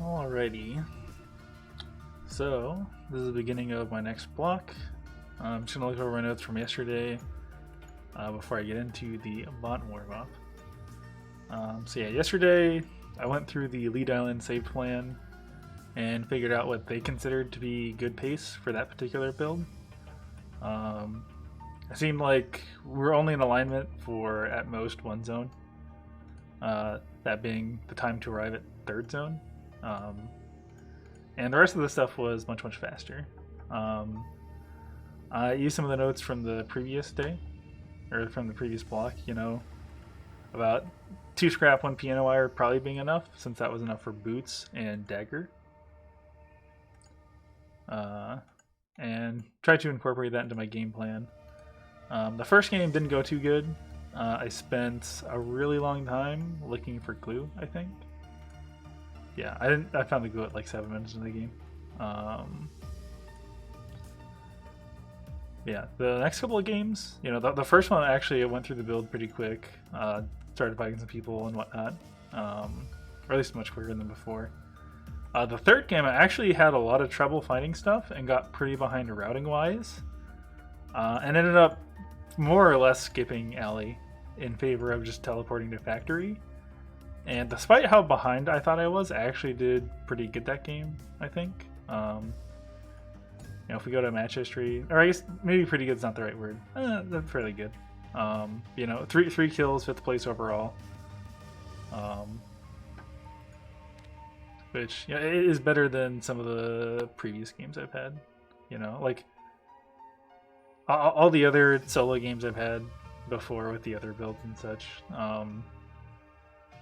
Alrighty, so this is the beginning of my next block. I'm just gonna look over my notes from yesterday before I get into the bot warm-up. So yeah, yesterday I went through the Lead Island save plan and figured out what they considered to be good pace for that particular build. It seemed like we're only in alignment for at most one zone, that being the time to arrive at third zone. And the rest of the stuff was much faster. I used some of the notes from the previous day, or from the previous block, you know, about 2 scrap, 1 piano wire probably being enough, since that was enough for boots and dagger. And tried to incorporate that into my game plan. The first game didn't go too good. I spent a really long time looking for glue, I think. Yeah, I found the glue at like 7 minutes into the game. Yeah, the next couple of games, you know, the first one actually I went through the build pretty quick. Started fighting some people and whatnot, or at least much quicker than before. The third game I actually had a lot of trouble finding stuff and got pretty behind routing wise, and ended up more or less skipping alley in favor of just teleporting to factory. And despite how behind I thought I was, I actually did pretty good that game, I think. You know, if we go to match history, or I guess maybe pretty good is not the right word. That's fairly good. You know, three kills, 5th place overall. Which, you know, it is better than some of the previous games I've had. You know, like all the other solo games I've had before with the other builds and such.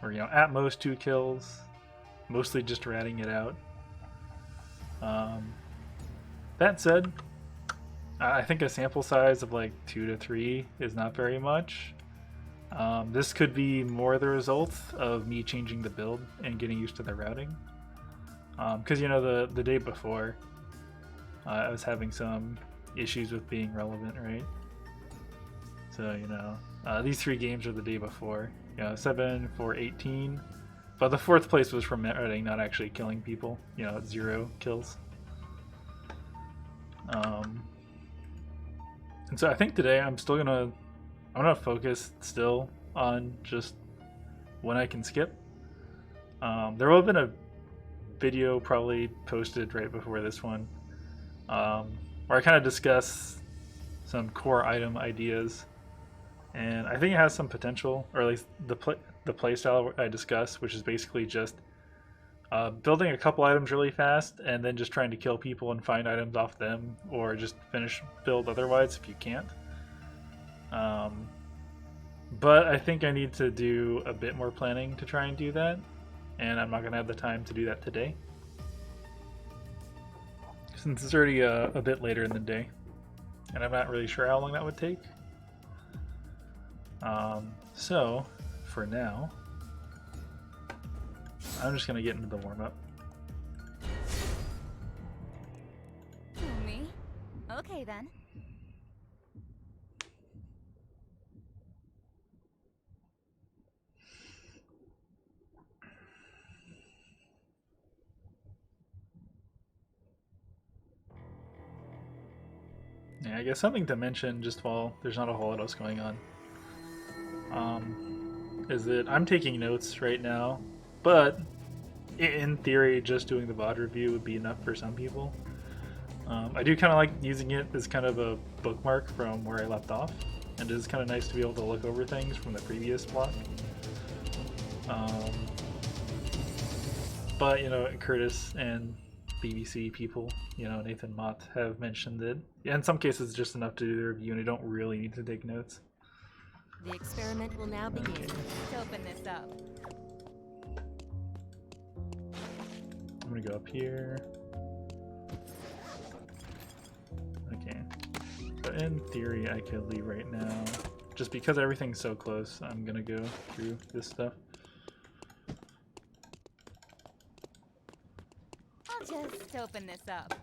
Or, you know, at most 2 kills, mostly just ratting it out. That said, I think a sample size of like 2 to 3 is not very much. This could be more the result of me changing the build and getting used to the routing. Because, you know, the day before, I was having some issues with being relevant, right? So, you know, these 3 games are the day before. You know, 7 for 18, but the 4th place was from routing, not actually killing people. You know, 0 kills. And so I think today I'm gonna focus still on just when I can skip. There will have been a video probably posted right before this one, where I kind of discuss some core item ideas, and I think it has some potential, or at least the playstyle I discuss, which is basically just building a couple items really fast and then just trying to kill people and find items off them, or just finish build otherwise if you can't. But I think I need to do a bit more planning to try and do that, and I'm not going to have the time to do that today, since it's already a bit later in the day, and I'm not really sure how long that would take. So, for now, I'm just going to get into the warm-up. Me? Okay then. Yeah, I guess something to mention just while there's not a whole lot else going on, is that I'm taking notes right now, but in theory just doing the VOD review would be enough for some people. I do kind of like using it as kind of a bookmark from where I left off, and it is kind of nice to be able to look over things from the previous block. But, you know, Curtis and BBC people, you know, Nathan Mott, have mentioned that in some cases it's just enough to do the review and you don't really need to take notes. The experiment will now begin. Okay. Let's open this up. I'm gonna go up here. Okay. So in theory I could leave right now. Just because everything's so close, I'm gonna go through this stuff. I'll just open this up.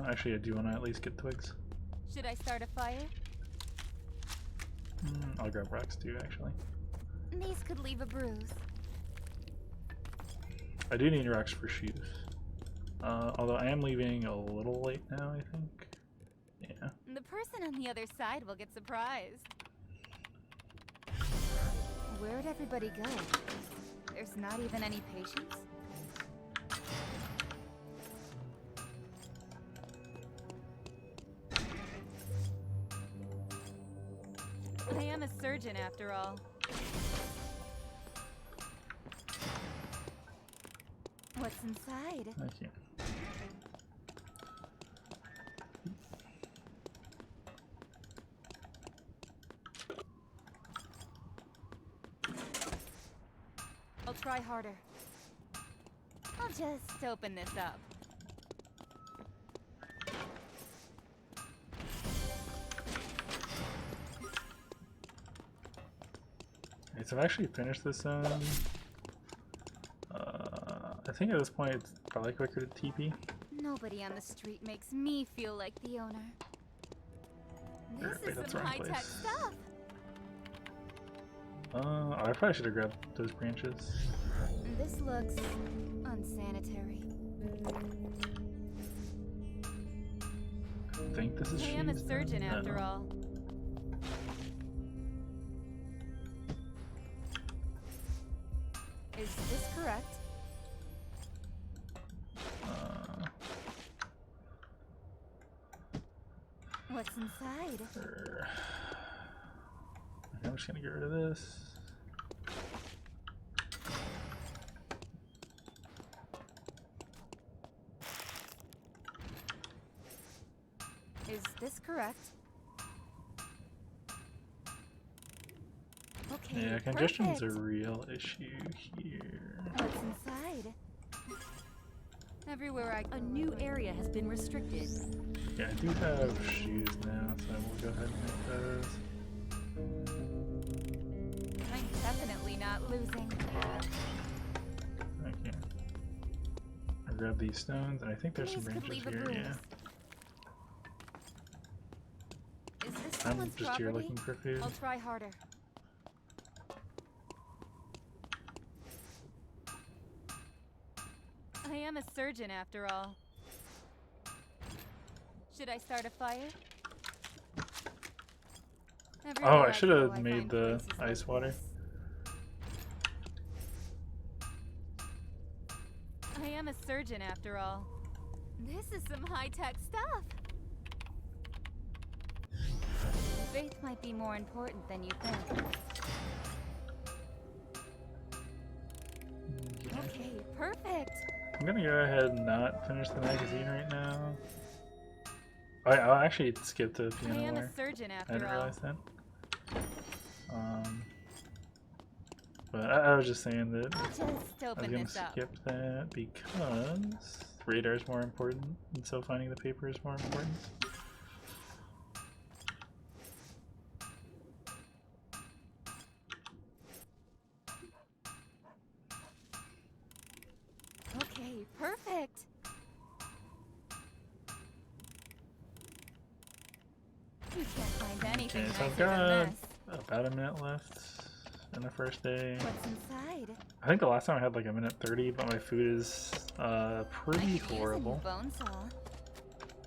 Actually I do want to at least get twigs. Should I start a fire? I'll grab rocks too, actually. These could leave a bruise. I do need rocks for shoes. Although I am leaving a little late now, I think. Yeah. The person on the other side will get surprised. Where'd everybody go? There's not even any patience? I am a surgeon after all. What's inside? I can't. I'll try harder. I'll just open this up. Okay, so I've actually finished this zone. I think at this point it's probably quicker to TP. Nobody on the street makes me feel like the owner. This Wait, is that's some the wrong high-tech place. stuff. Oh, I probably should have grabbed those branches. This looks unsanitary. I think this is I am a shoes now? surgeon No. after all. Is this correct? What's inside? I'm just gonna get rid of this. Is this correct? Okay, Yeah, congestion's a perfect. real issue here. What's inside? Everywhere A new area has been restricted. Yeah, I do have shoes now, so we'll go ahead and make those. I'm definitely not losing. Okay. I grab these stones, and I think there's some These could branches leave a here, bruise. yeah. Is this I'm someone's just here property? looking for food. I'll try harder. I am a surgeon after all. Should I start a fire? Oh, Everywhere I should go, have I made find the places like ice water. this. I am a surgeon after all. This is some high-tech stuff. Faith might be more important than you think. Okay, perfect. I'm gonna go ahead and not finish the magazine right now. I'll actually skip the I piano am wire. a surgeon I after didn't all. realize that. But I was just saying that I'll just I was open gonna this up. skip that because radar is more important, and so finding the paper is more important. Okay, perfect. You can't find anything Okay, so I've nicer than got this. about a minute left in the first day. What's inside? I think the last time I had like a minute 30, but my food is I pretty could use a new horrible bone saw.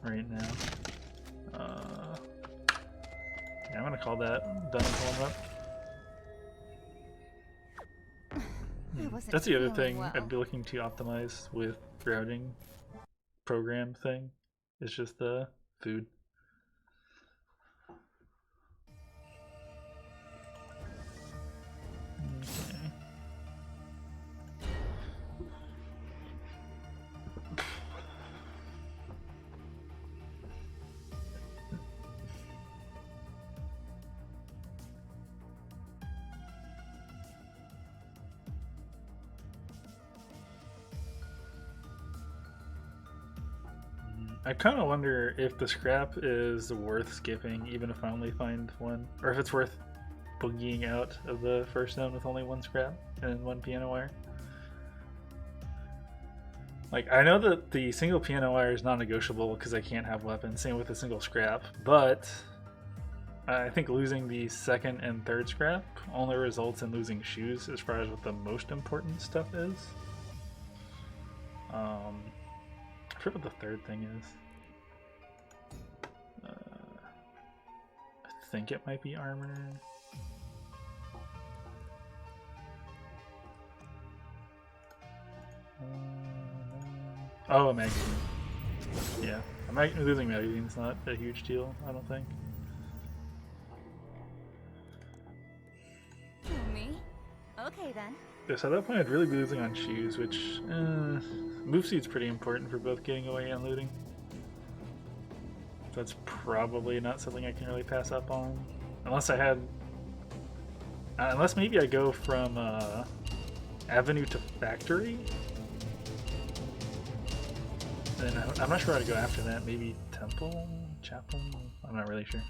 right now. Yeah, I'm gonna call that done and pull up. I wasn't That's the other feeling thing well. I'd be looking to optimize with routing program thing. It's just the food. Okay. I kind of wonder if the scrap is worth skipping, even if I only find one, or if it's worth boogieing out of the first zone with only one scrap and one piano wire. Like, I know that the single piano wire is non-negotiable because I can't have weapons, same with the single scrap, but I think losing the second and third scrap only results in losing shoes as far as what the most important stuff is. I forget what the third thing is. I think it might be armor. Oh, a magazine. Yeah, losing magazine's not a huge deal, I don't think. Me? Okay then. Yeah, so at that point I'd really be losing on shoes, which move speed's pretty important for both getting away and looting. That's probably not something I can really pass up on, unless I had, unless maybe I go from Avenue to Factory. Then I'm not sure how to go after that. Maybe Temple? Chapel? I'm not really sure.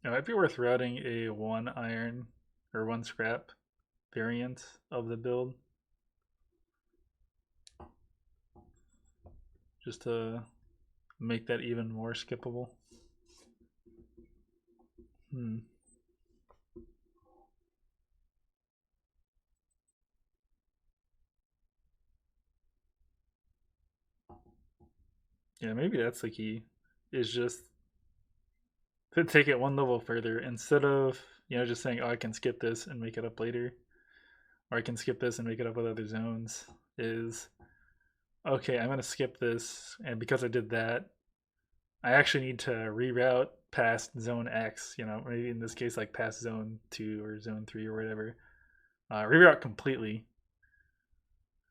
It might be worth routing a 1 iron or 1 scrap variant of the build. Just to make that even more skippable. Yeah, maybe that's the key, is just to take it one level further instead of, just saying, oh, I can skip this and make it up later, or I can skip this and make it up with other zones, is, okay, I'm going to skip this, and because I did that, I actually need to reroute past zone X, maybe in this case, like past zone 2 or zone 3 or whatever, reroute completely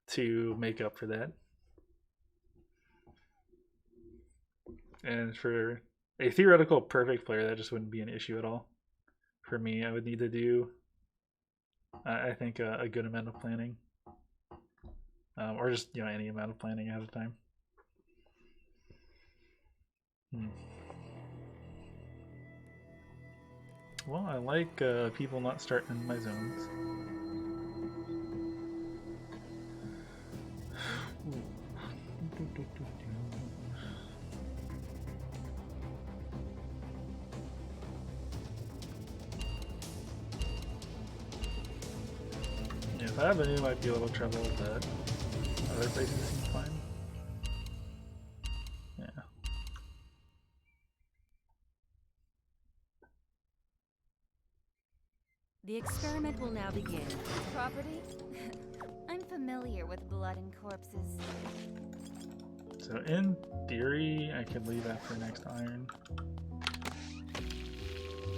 to make up for that. And for a theoretical perfect player, that just wouldn't be an issue at all. For me, I would need to do, I think, a good amount of planning. Or just, any amount of planning ahead of time. Well, I like people not starting in my zones. Yeah, if Avenue might be a little trouble with that. Other places seem fine. Yeah. The experiment will now begin. Property? I'm familiar with blood and corpses. So in theory, I could leave after next iron.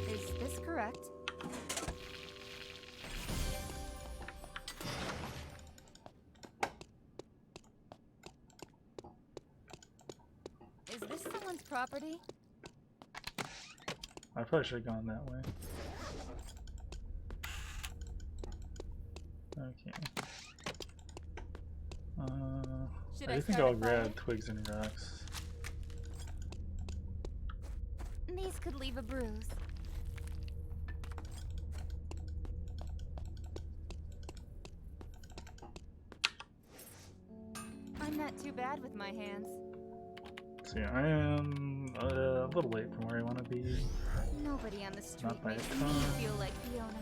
Is this correct? Is this someone's property? I probably should have gone that way. Okay. I think I'll grab twigs and rocks. These could leave a bruise. I'm not too bad with my hands. So yeah, I am a little late from where I want to be. Nobody on the street Not by a makes me ton. feel like Fiona.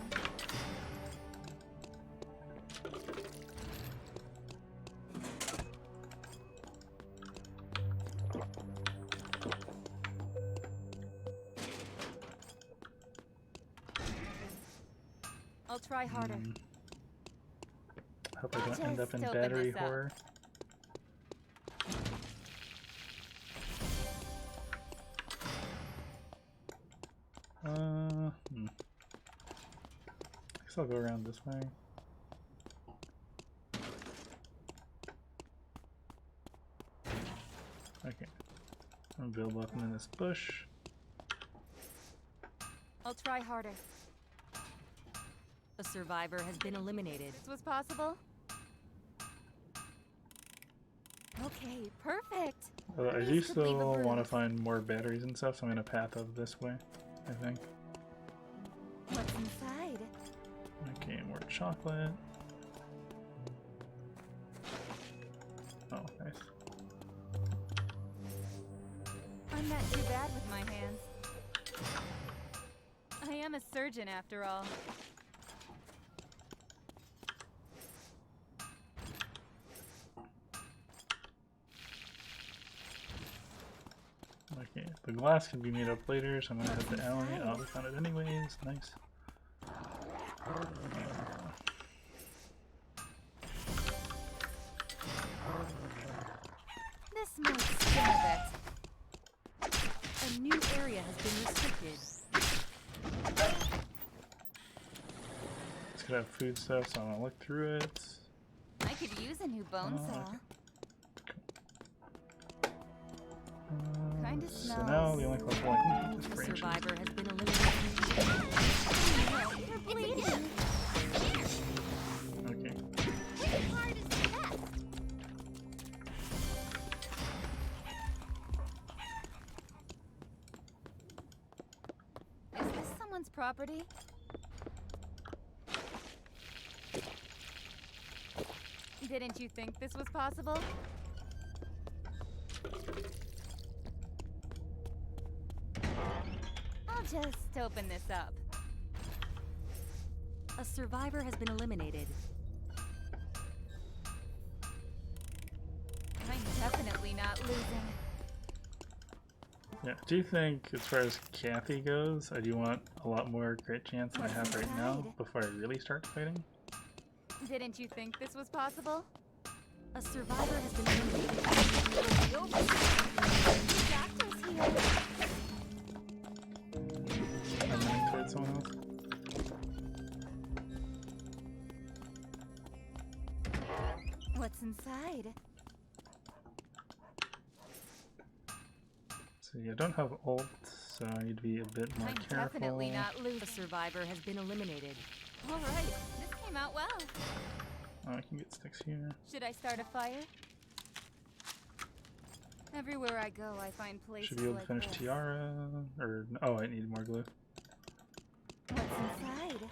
I'll try harder. Hope I don't end up in Just open battery this up. horror. I guess I'll go around this way. Okay. I'll build up in this bush. I'll try harder. A survivor has been eliminated. This was possible? Okay, perfect. I do These could leave a still want to bruise. find more batteries and stuff, so I'm going to path up this way, I think. What's inside? Okay, more chocolate. Oh, nice. not too bad with my hands. I am a surgeon after all. Okay, the glass can be made up later, so I'm gonna head to alley. Oh, we found it anyways. Nice. This might sting a bit. A new area has been restricted. It's gonna have food stuff, so I'm gonna look through it. I could use a new bone saw. Okay. Kinda So smells. now the only collectible I can get is The branches. survivor has been eliminated. You're bleeding. Okay. Which part is the best? Is this someone's property? Didn't you think this was possible? I'll just open this up. A survivor has been eliminated. I'm definitely not losing. Yeah. Do you think, as far as Kathy goes, I do want a lot more crit chance than I have right now inside? before I really start fighting? Didn't you think this was possible? A survivor has been eliminated. Doctor's here. I'm running towards someone else. What's inside? So yeah, I don't have ult, so I need to be a bit more I'm careful. definitely not A losing. survivor has been eliminated. All right, this came out well. Oh, I can get sticks here. Should I start a fire? Everywhere I go, I find places Should be able to like finish this. Tiara, or oh, I need more glue. What's inside?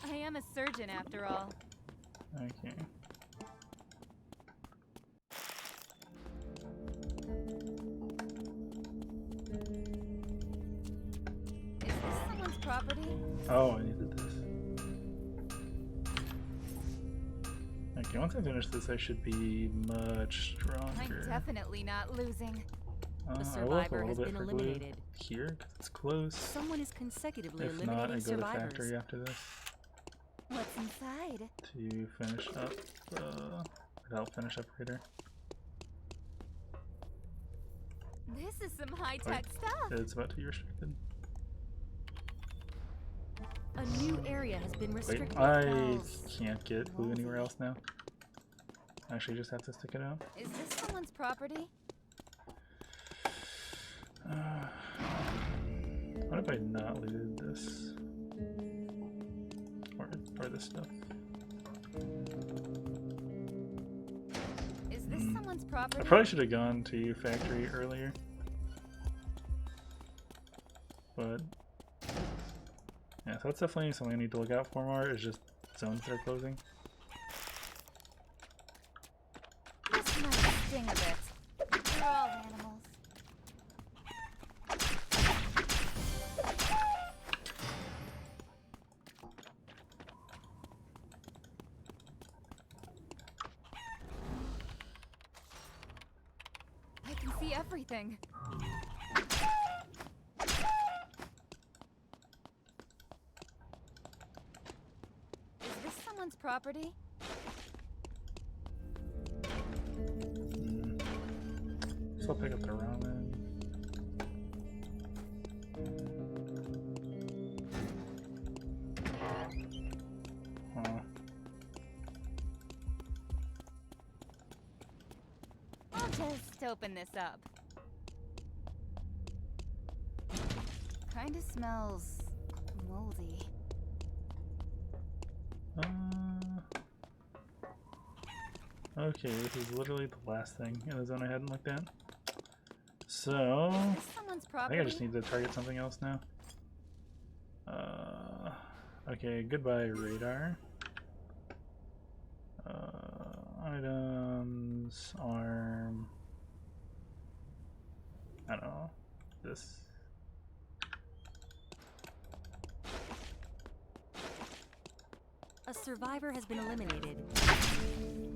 I am a surgeon after all. Okay. Is this someone's property? Oh, I needed this. Okay, once I finish this, I should be much I'm stronger. definitely not losing. The I will have a survivor little has bit been for glue eliminated. here, because it's close. Someone is consecutively If not, I eliminating go to survivors. factory after this What's inside? to finish up, or to help finish up later. This is some high-tech stuff. It's about to be restricted. A new area has been Wait, restricted. I can't get glue anywhere else now. I actually just have to stick it out. Is this someone's property? What if I not looted this? Or this stuff? Is this someone's property? I probably should have gone to factory earlier. But yeah, so that's definitely something I need to look out for more, is just zones that are closing. This might sting a bit. We're all animals. I can see everything. Is this someone's property? So I'll pick up the ramen. Huh. I'll just open this up. Kinda smells moldy. Okay, this is literally the last thing in the zone I hadn't looked at. So, Is this someone's I property? think I just need to target something else now. Okay, goodbye radar. Items, arm. I don't know. This. A survivor has been eliminated.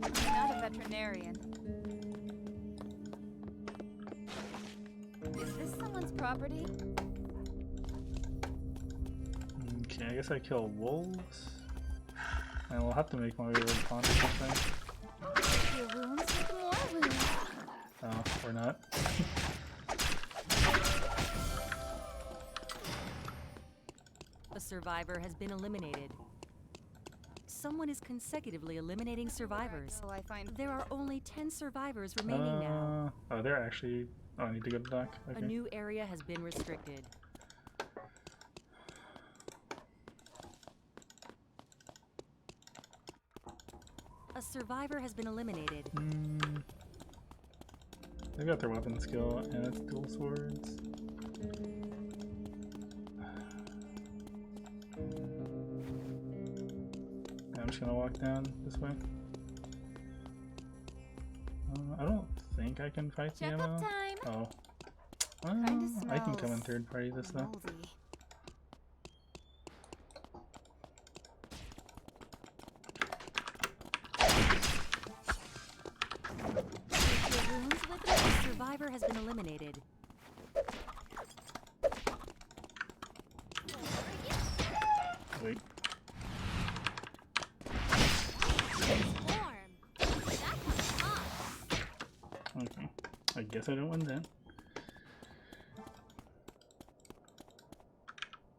I'm not a veterinarian. Is this someone's property? Okay, I guess I kill wolves. And we'll have to make my way to the pond or something. Your wounds with more wounds. Oh, we're not. A survivor has been eliminated. Someone is consecutively eliminating survivors. Oh, I find There are only 10 survivors remaining now. Oh, they're actually. Oh, I need to go to the dock. A Okay. new area has been restricted. A survivor has been eliminated. They got their weapon skill, and it's dual swords. I'm just gonna walk down this way. I don't think I can fight the check ammo. up time. Oh. Kinda I can come in smells third party this though. moldy. Your wounds with A survivor has been eliminated. Wait. warm. That's hot. Okay. I guess I don't win then.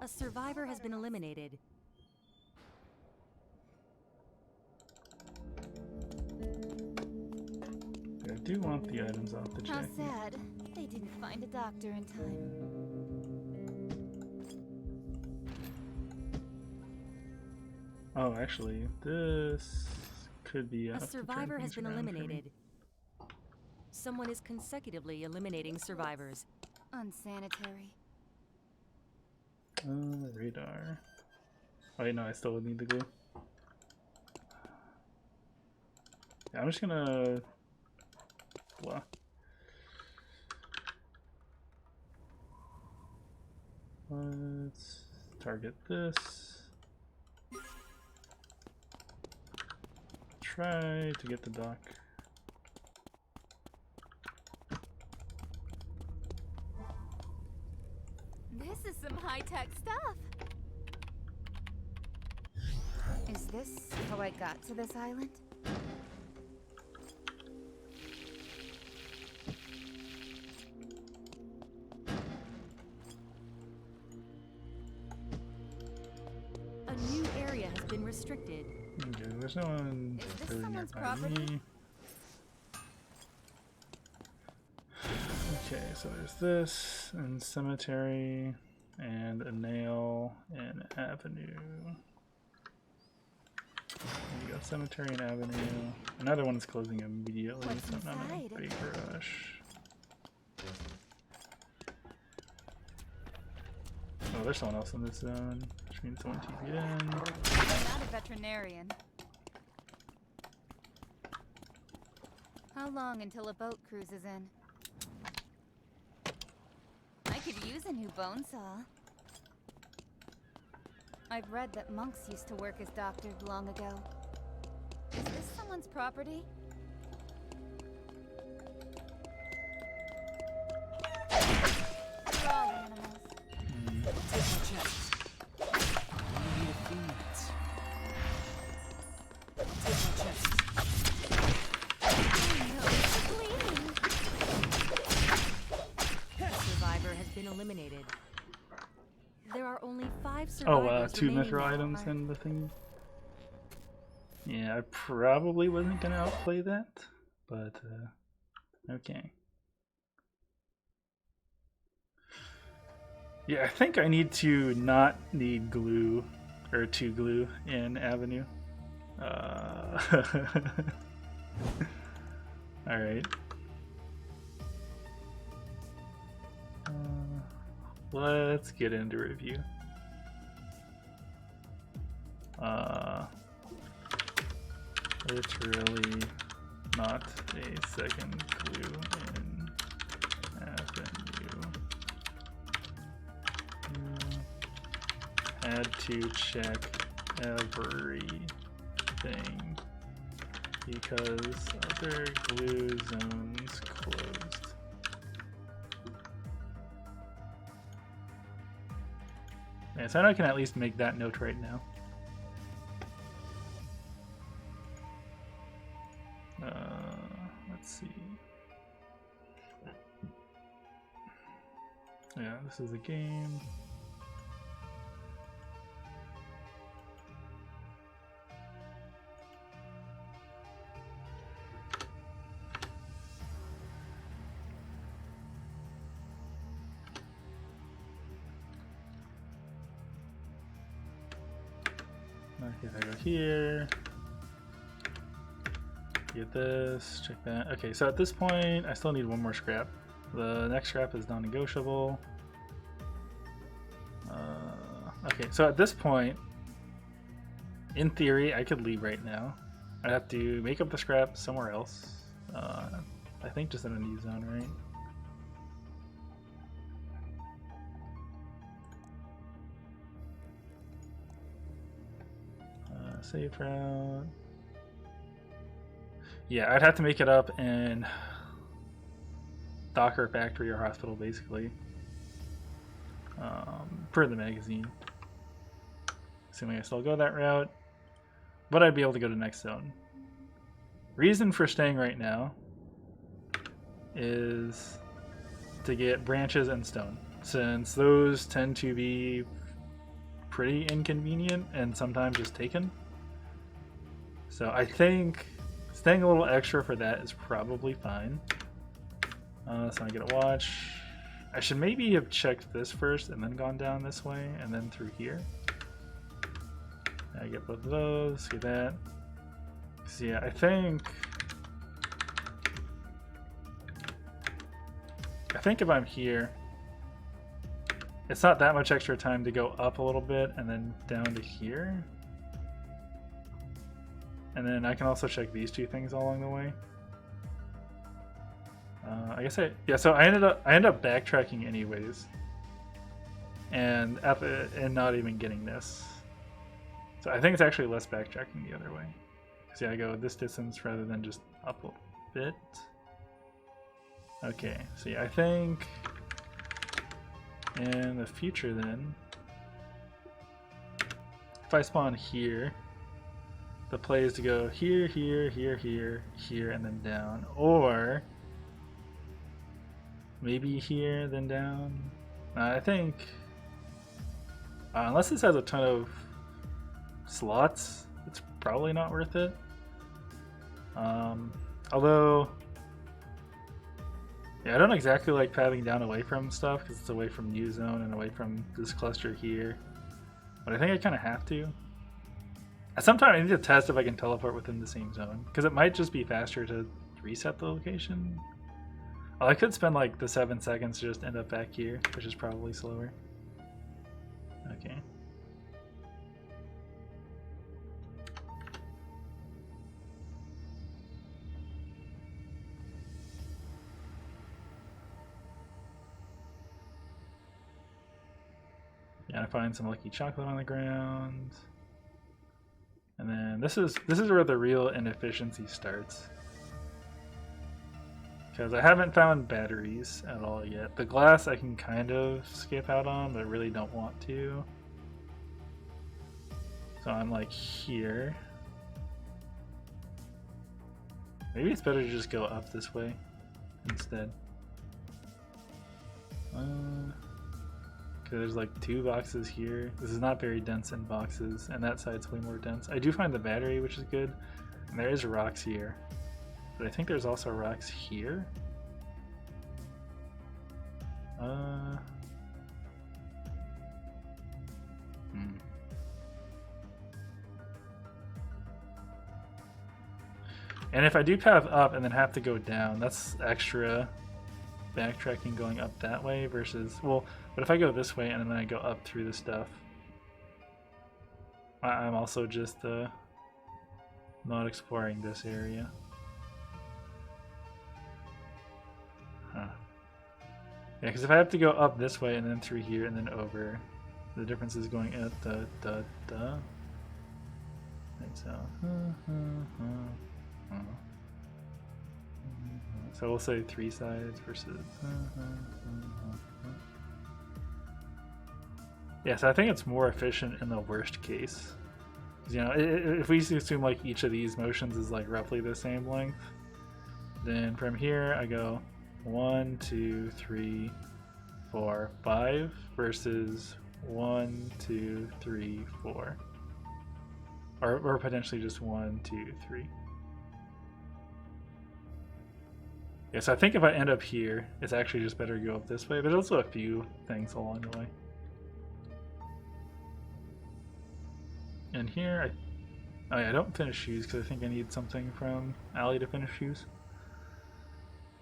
A survivor has been eliminated. I do want the items off the How jacket. sad. They didn't find a doctor in time. Oh, actually, this could be A survivor has been eliminated. Someone is consecutively eliminating survivors. Unsanitary. Radar. Oh, wait, no, I still would need the glue. Yeah, I'm just gonna. Blah. Let's target this. Try to get the dock. This is some high-tech stuff. Is this how I got to this island? A new area has been restricted. Okay, there's no one Is this really someone's nearby property? me. Okay, so there's this, and cemetery, and a nail, and avenue. We got cemetery and avenue. Another one's closing immediately, What's so I'm not in a inside? big rush. Oh, there's someone else in this zone, which means someone TP'd in. I'm not a veterinarian. How long until a boat cruises in? I could use a new bone saw. I've read that monks used to work as doctors long ago. Is this someone's property? They're all animals. Survivor has been eliminated. There are only 5 Oh, survivors 2 remaining mithril now. items in the thing. Yeah, I probably wasn't gonna outplay that, but okay. Yeah, I think I need to not need glue or 2 glue in Avenue. All right. Let's get into review. Literally not a second clue in avenue. Had to check everything because other glue zones closed. Yeah, so I can at least make that note right now. Let's see. Yeah, this is a game. Okay, if I go here, get this, check that. Okay, so at this point, I still need one more scrap. The next scrap is non-negotiable. Okay, so at this point, in theory, I could leave right now. I'd have to make up the scrap somewhere else. I think just in a new zone, right? Safe route. Yeah, I'd have to make it up in Docker factory or hospital, basically, per the magazine. Assuming I still go that route, but I'd be able to go to next zone. Reason for staying right now is to get branches and stone, since those tend to be pretty inconvenient and sometimes just taken. So I think staying a little extra for that is probably fine. So I get a watch. I should maybe have checked this first and then gone down this way and then through here. I get both of those, get that. So yeah, I think if I'm here, it's not that much extra time to go up a little bit and then down to here. And then I can also check these two things along the way. I guess so I ended up backtracking anyways, and not even getting this. So I think it's actually less backtracking the other way. So yeah, I go this distance rather than just up a bit. Okay, so yeah, I think in the future then, if I spawn here, the play is to go here, here, here, here, here, and then down. Or maybe here, then down. I think, unless this has a ton of slots, it's probably not worth it. Although, yeah, I don't exactly like pathing down away from stuff because it's away from new zone and away from this cluster here. But I think I kind of have to. Sometimes I need to test if I can teleport within the same zone, because it might just be faster to reset the location. Oh, I could spend like the 7 seconds to just end up back here, which is probably slower. Okay. Yeah, I find some lucky chocolate on the ground. And then this is where the real inefficiency starts. Because I haven't found batteries at all yet. The glass I can kind of skip out on, but I really don't want to. So I'm like here. Maybe it's better to just go up this way instead. There's like 2 boxes here. This is not very dense in boxes, and that side's way more dense. I do find the battery, which is good, and there is rocks here. But I think there's also rocks here. And if I do path up and then have to go down, that's extra backtracking going up that way versus, well, but if I go this way and then I go up through the stuff, I'm also just not exploring this area. Yeah, because if I have to go up this way and then through here and then over, the difference is going at the. And so. So we'll say 3 sides versus. Yeah, so I think it's more efficient in the worst case. You know, if we assume like each of these motions is like roughly the same length, then from here I go 1, 2, 3, 4, 5 versus 1, 2, 3, 4, or potentially just 1, 2, 3. Yeah, so I think if I end up here, it's actually just better to go up this way. There's also a few things along the way. And here, I don't finish shoes because I think I need something from Allie to finish shoes.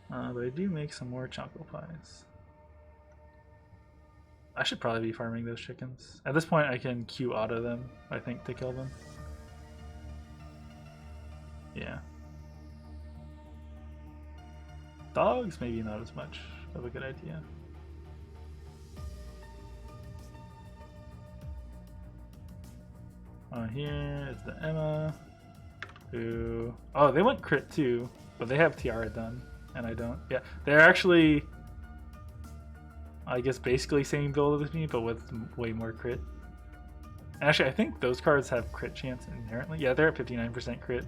But I do make some more choco pies. I should probably be farming those chickens. At this point, I can Q auto them, I think, to kill them. Yeah. Dogs, maybe not as much of a good idea. On here is the Emma, who... Oh, they went crit too, but they have Tiara done, and I don't. Yeah, they're actually, I guess, basically same build as me, but with way more crit. Actually, I think those cards have crit chance inherently. Yeah, they're at 59% crit.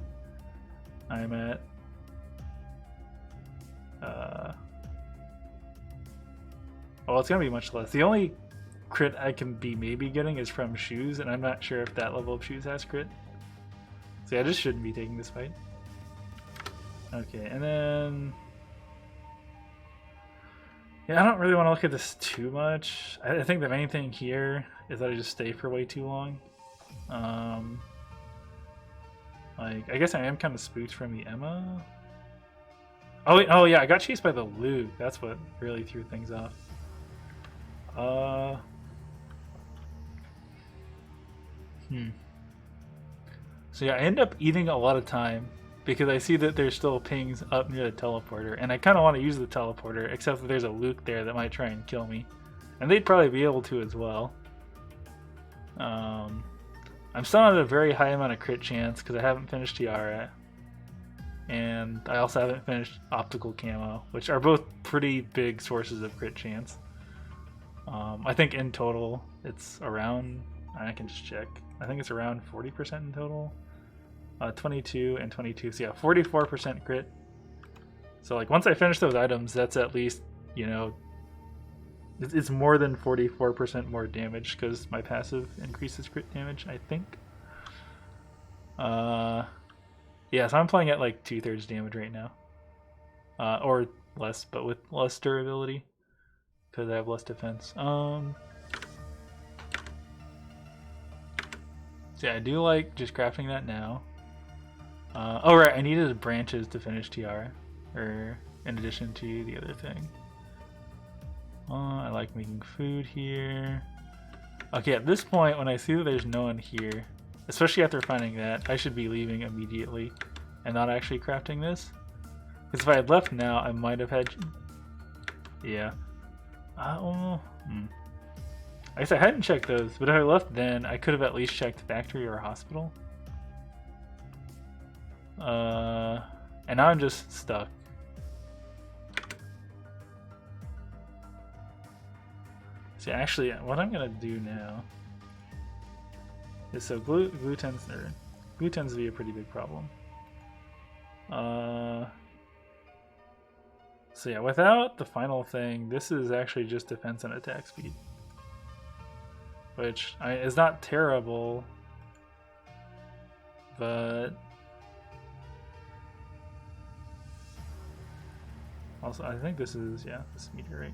I'm at... well, it's gonna be much less. The only crit I can be maybe getting is from shoes, and I'm not sure if that level of shoes has crit. So yeah, I just shouldn't be taking this fight. Okay, and then... Yeah, I don't really want to look at this too much. I think the main thing here is that I just stay for way too long. Like, I guess I am kind of spooked from the Emma. Oh, wait, oh yeah, I got chased by the Luke. That's what really threw things off. So yeah, I end up eating a lot of time because I see that there's still pings up near the teleporter, and I kind of want to use the teleporter, except that there's a Luke there that might try and kill me, and they'd probably be able to as well. I'm still at a very high amount of crit chance because I haven't finished Tiara, and I also haven't finished Optical Camo, which are both pretty big sources of crit chance. I think in total it's around, I can just check, I think it's around 40% in total. 22 and 22, so yeah, 44% crit. So like once I finish those items, that's at least, you know, it's more than 44% more damage because my passive increases crit damage, I think. Yeah, so I'm playing at like 2/3 damage right now. Or less, but with less durability because I have less defense. So yeah, I do like just crafting that now. Oh right, I needed branches to finish Tiara, or in addition to the other thing. I like making food here. Okay, at this point, when I see that there's no one here, especially after finding that, I should be leaving immediately and not actually crafting this. Because if I had left now, I might have had... Yeah. I guess I hadn't checked those, but if I left then, I could have at least checked factory or hospital. And now I'm just stuck. See, actually, what I'm gonna do now is, so glue tends to be a pretty big problem. So yeah, without the final thing, this is actually just defense and attack speed, which is not terrible, but also I think this is, yeah, this meteorite.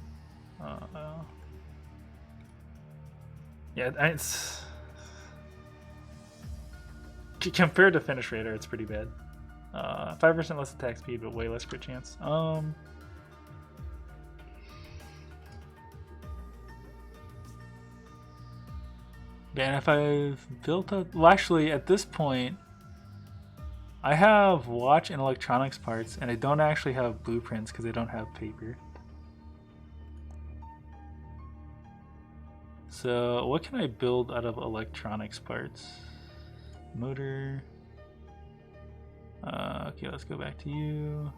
Yeah, it's compared to Finish Raider, it's pretty bad. 5% less attack speed, but way less crit chance. Man, if I've built a... Well, actually, at this point, I have watch and electronics parts, and I don't actually have blueprints because I don't have paper. So what can I build out of electronics parts? Motor. Okay, let's go back to you.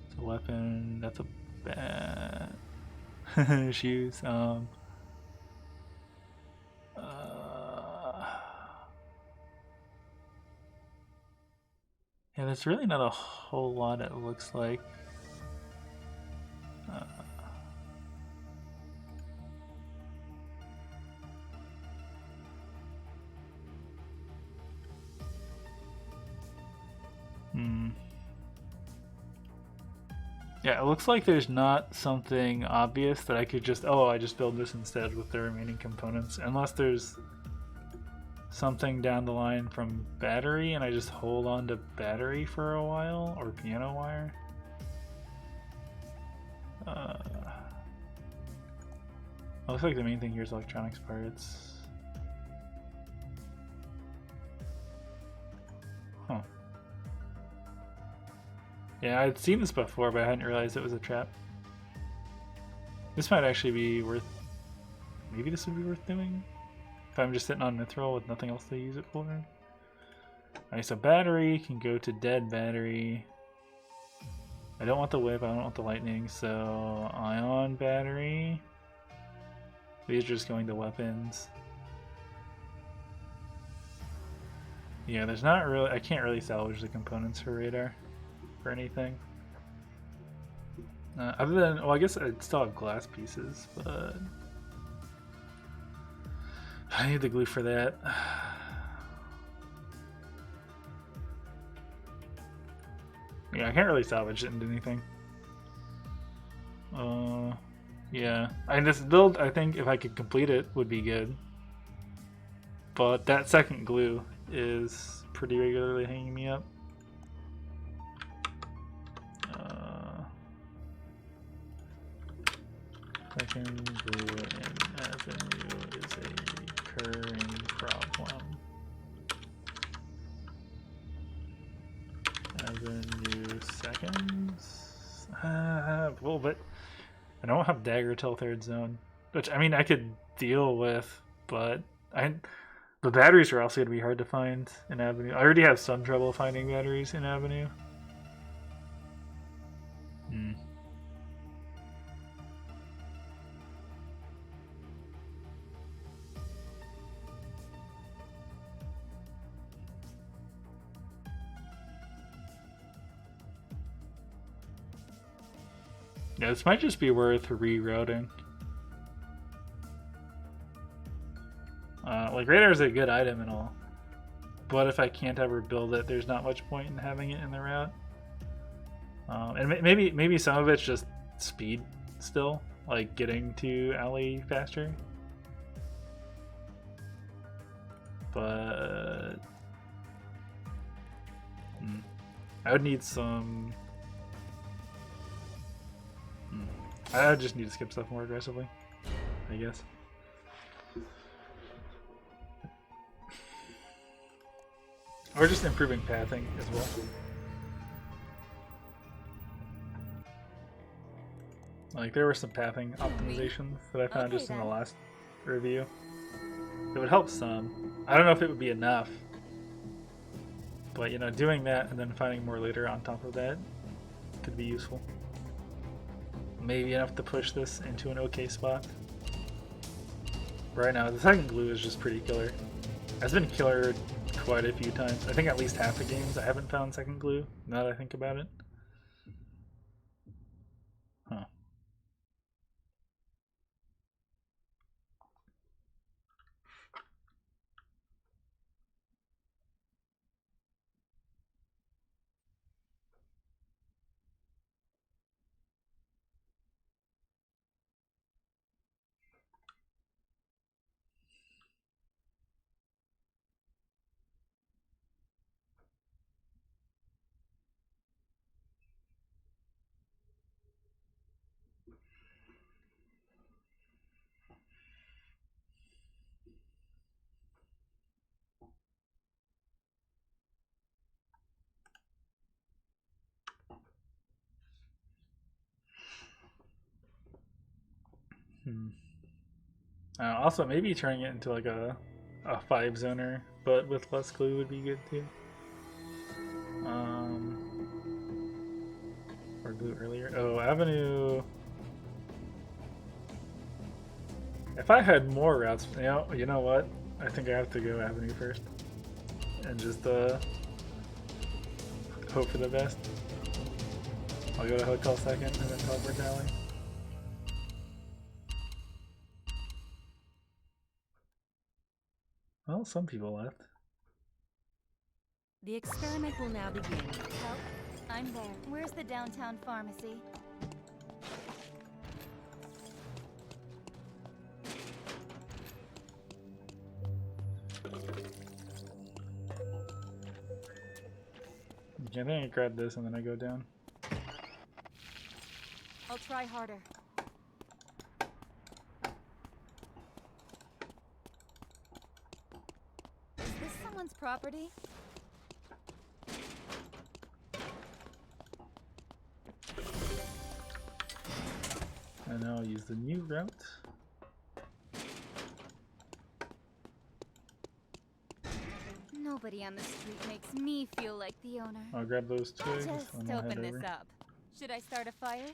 It's a weapon. That's a bat. Shoes. Yeah, there's really not a whole lot, it looks like. Yeah, it looks like there's not something obvious that I could just, oh, I just build this instead with the remaining components. Unless there's something down the line from battery and I just hold on to battery for a while, or piano wire. Looks like the main thing here is electronics parts. Huh. Yeah, I'd seen this before, but I hadn't realized it was a trap. This might actually be worth... Maybe this would be worth doing? If I'm just sitting on mithril with nothing else to use it for. Alright, so battery can go to dead battery. I don't want the whip, I don't want the lightning, so ion battery. These are just going to weapons. Yeah, there's not really... I can't really salvage the components for radar for anything. Other than... Well, I guess I'd still have glass pieces, but... I need the glue for that. Yeah, I can't really salvage it into anything. Yeah. And this build, I think, if I could complete it, would be good. But that second glue is pretty regularly hanging me up. Second glue in avenue is a recurring problem. Avenue seconds? Well, but I don't have dagger till third zone. Which, I mean, I could deal with, but the batteries are also going to be hard to find in Avenue. I already have some trouble finding batteries in Avenue. Yeah, this might just be worth rerouting. Like, radar is a good item and all, but if I can't ever build it, there's not much point in having it in the route. And maybe some of it's just speed still, like getting to alley faster. But I would need some... I just need to skip stuff more aggressively, I guess. Or just improving pathing as well. Like, there were some pathing optimizations that I found just in the last review. It would help some. I don't know if it would be enough. But, you know, doing that and then finding more later on top of that could be useful. Maybe enough to push this into an okay spot. Right now, the second glue is just pretty killer. It's been killer quite a few times. I think at least half the games I haven't found second glue, now that I think about it. Huh. Also, maybe turning it into like a 5-zoner, but with less glue would be good too. Or glue earlier. Oh, Avenue. If I had more routes, you know what? I think I have to go Avenue first, and just hope for the best. I'll go to Hotel second, and then teleport to Alley. Well, some people left. The experiment will now begin. Help? I'm there. Where's the downtown pharmacy? Okay, I think I grab this and then I go down. I'll try harder. Is this someone's property? And now I'll use the new route. Nobody on the street makes me feel like the owner. I'll grab those twigs Just and I'll head open this over. up. Should I start a fire?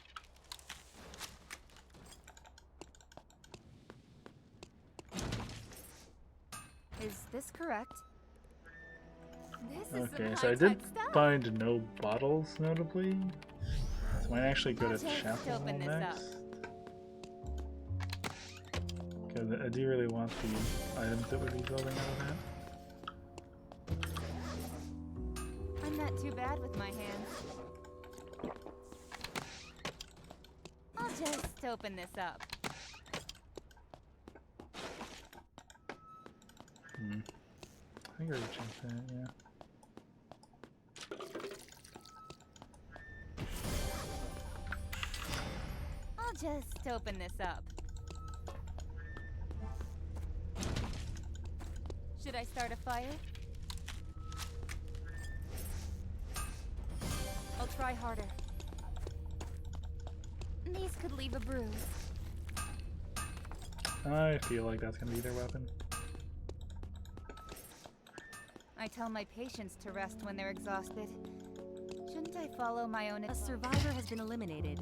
Is this correct? This is Okay, some so I high-tech did stuff. find no bottles, notably. So I might actually go to Just Chapel open this next. Because I do really want the items that would be building out of that. I'm not too bad with my hands. I'll just open this up. I think I already checked that, yeah. I'll just open this up. Should I start a fire? I'll try harder. These could leave a bruise. I feel like that's gonna be their weapon. I tell my patients to rest when they're exhausted. Shouldn't I follow my own A advice? survivor has been eliminated.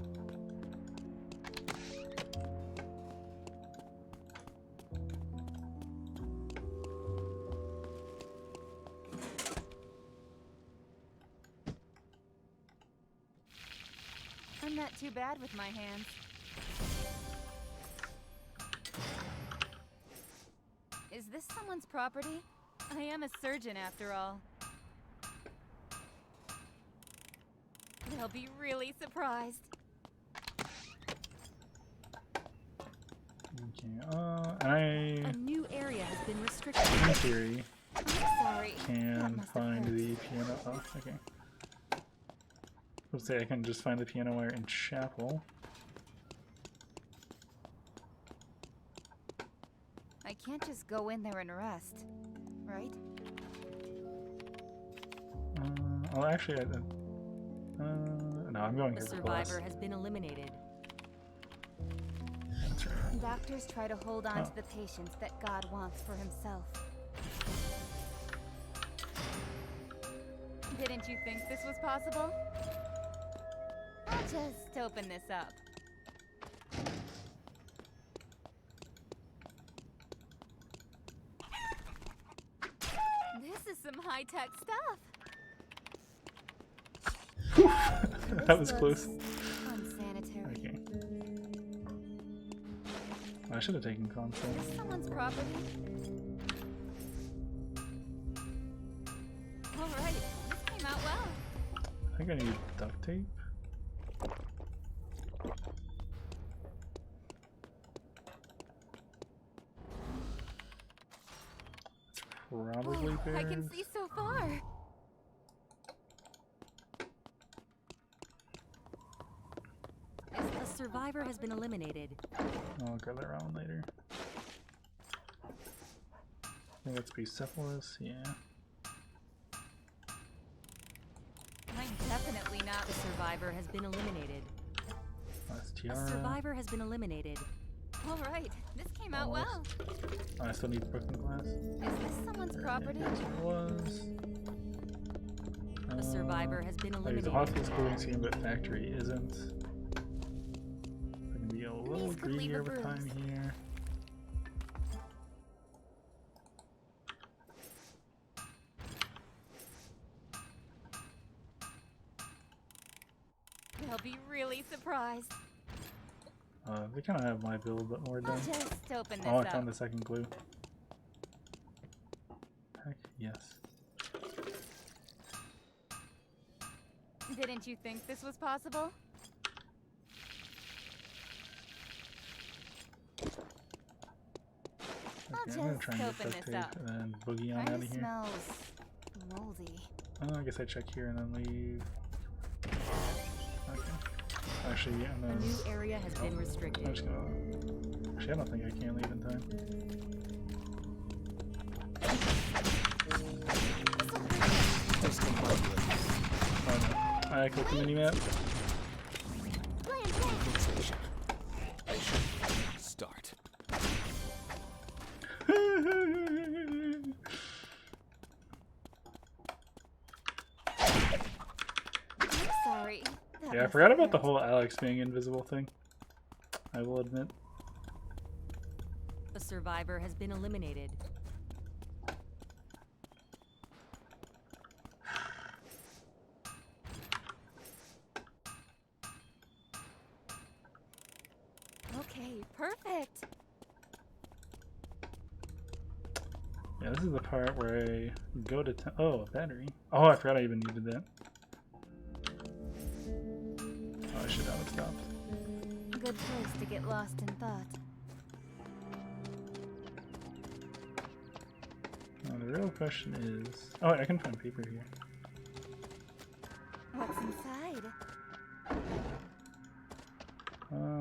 I'm not too bad with my hands. Is this someone's property? I am a surgeon after all. They'll be really surprised. Okay, A new area has been restricted. in theory, I'm sorry. That can must have find hurt. the piano. Oh, okay. Let's say I can just find the piano wire in Chapel. I can't just go in there and rest, right? Well, actually, no, I'm going A here for survivor class. has been eliminated. That's right. Doctors try to hold on Oh. to the patients that God wants for himself. Didn't you think this was possible? I'll just open this up. This is some high-tech stuff. That was close. Unsanitary. Okay. I should have taken console. Is this someone's property? Alright, this came out well. I think I need duct tape. Probably Whoa, I can bears. see so far. A survivor has been eliminated. I'll grab that round later. I think that's Bucephalus, yeah. I'm definitely not. A survivor has been eliminated. That's A Tiara. survivor has been eliminated. All right, this came out well. Oh, I still need broken glass. Is this someone's property? Yes, it was. A survivor has been The eliminated. hospital's cooling scheme, but factory isn't. I can be a little These could leave greedier a with time bruise. here. They'll be really surprised. They kind of have my build, but more I'll done. just open this Oh, I up. found the second glue. Heck yes. Didn't you think this was possible? Okay, I'm gonna try and just get open duct this tape up. and then boogie on Kinda out of here. smells moldy. Oh, I guess I check here and then leave. Okay. Actually, yeah, A no. new area has been I'm restricted. just gonna. Actually, I don't think I can leave in time. This can help you. Oh no. I click the mini map. Fixation. Mission. Start. I'm sorry. That Yeah, I must forgot have about the hurt. whole Alex being invisible thing. I will admit. A survivor has been eliminated. Okay, perfect. Yeah, this is the part where I go to oh, a battery. Oh, I forgot I even needed that. Oh, I should have stopped. Good place to get lost in thought. The real question is... Oh, I can find paper here. What's inside?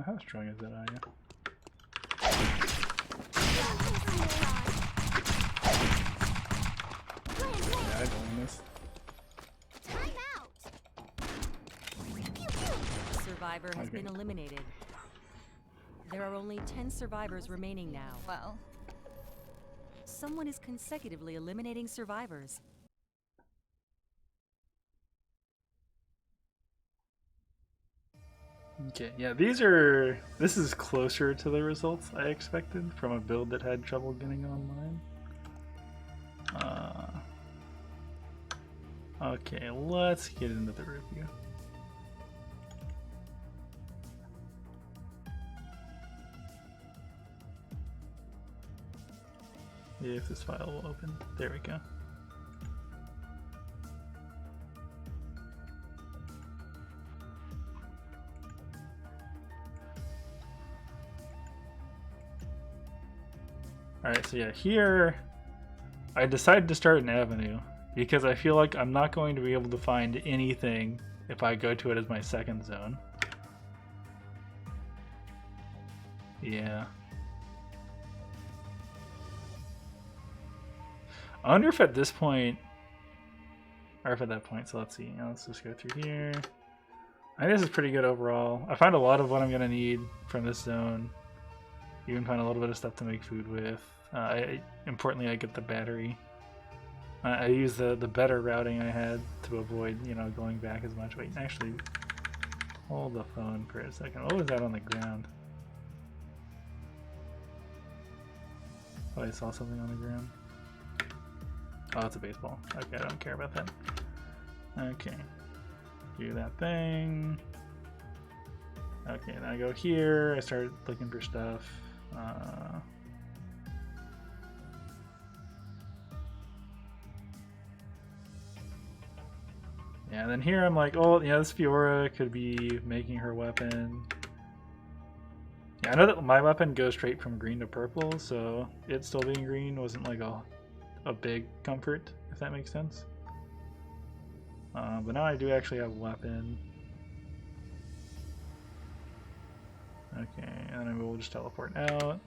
How strong is that iron? Yeah, I don't miss. Time out. A survivor has Okay. been eliminated. There are only 10 survivors remaining now. Well, Someone is consecutively eliminating survivors. Okay, yeah, this is closer to the results I expected from a build that had trouble getting online. Okay, let's get into the review. If this file will open. There we go. Alright, so yeah, here I decided to start an avenue because I feel like I'm not going to be able to find anything if I go to it as my second zone. Yeah. I wonder if at this point, or if at that point, so let's see, let's just go through here. I think this is pretty good overall. I find a lot of what I'm going to need from this zone. Even find a little bit of stuff to make food with. Importantly, I get the battery. I use the better routing I had to avoid, going back as much. Wait, actually, hold the phone for a second. What was that on the ground? Oh, I saw something on the ground. Oh, it's a baseball. Okay, I don't care about that. Okay. Do that thing. Okay, then I go here. I start looking for stuff. Yeah, and then here I'm like, oh, yeah, this Fiora could be making her weapon. Yeah, I know that my weapon goes straight from green to purple, so it still being green wasn't like a big comfort, if that makes sense. But now I do actually have a weapon. Okay, and then we'll just teleport out.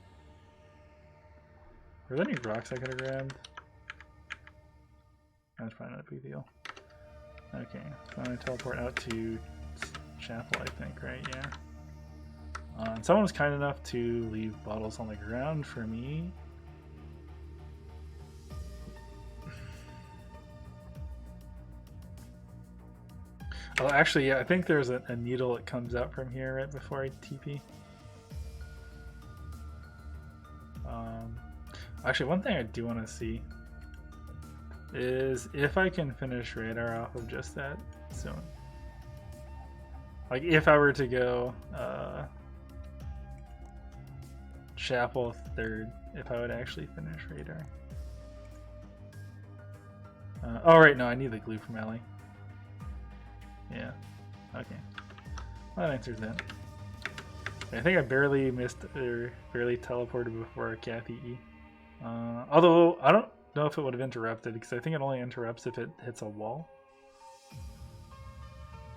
Were there any rocks I could have grabbed? That's probably not a big deal. Okay, so I'm gonna teleport out to Chapel, I think, right? Yeah. And someone was kind enough to leave bottles on the ground for me. Oh, actually, yeah, I think there's a needle that comes out from here right before I TP. Actually, one thing I do want to see is if I can finish radar off of just that zone. Like, if I were to go Chapel 3rd, if I would actually finish radar. Oh, right, no, I need the glue from Ellie. Yeah, okay. Well, that answers that. I think I barely missed or barely teleported before Kathy E. Although, I don't know if it would have interrupted, because I think it only interrupts if it hits a wall.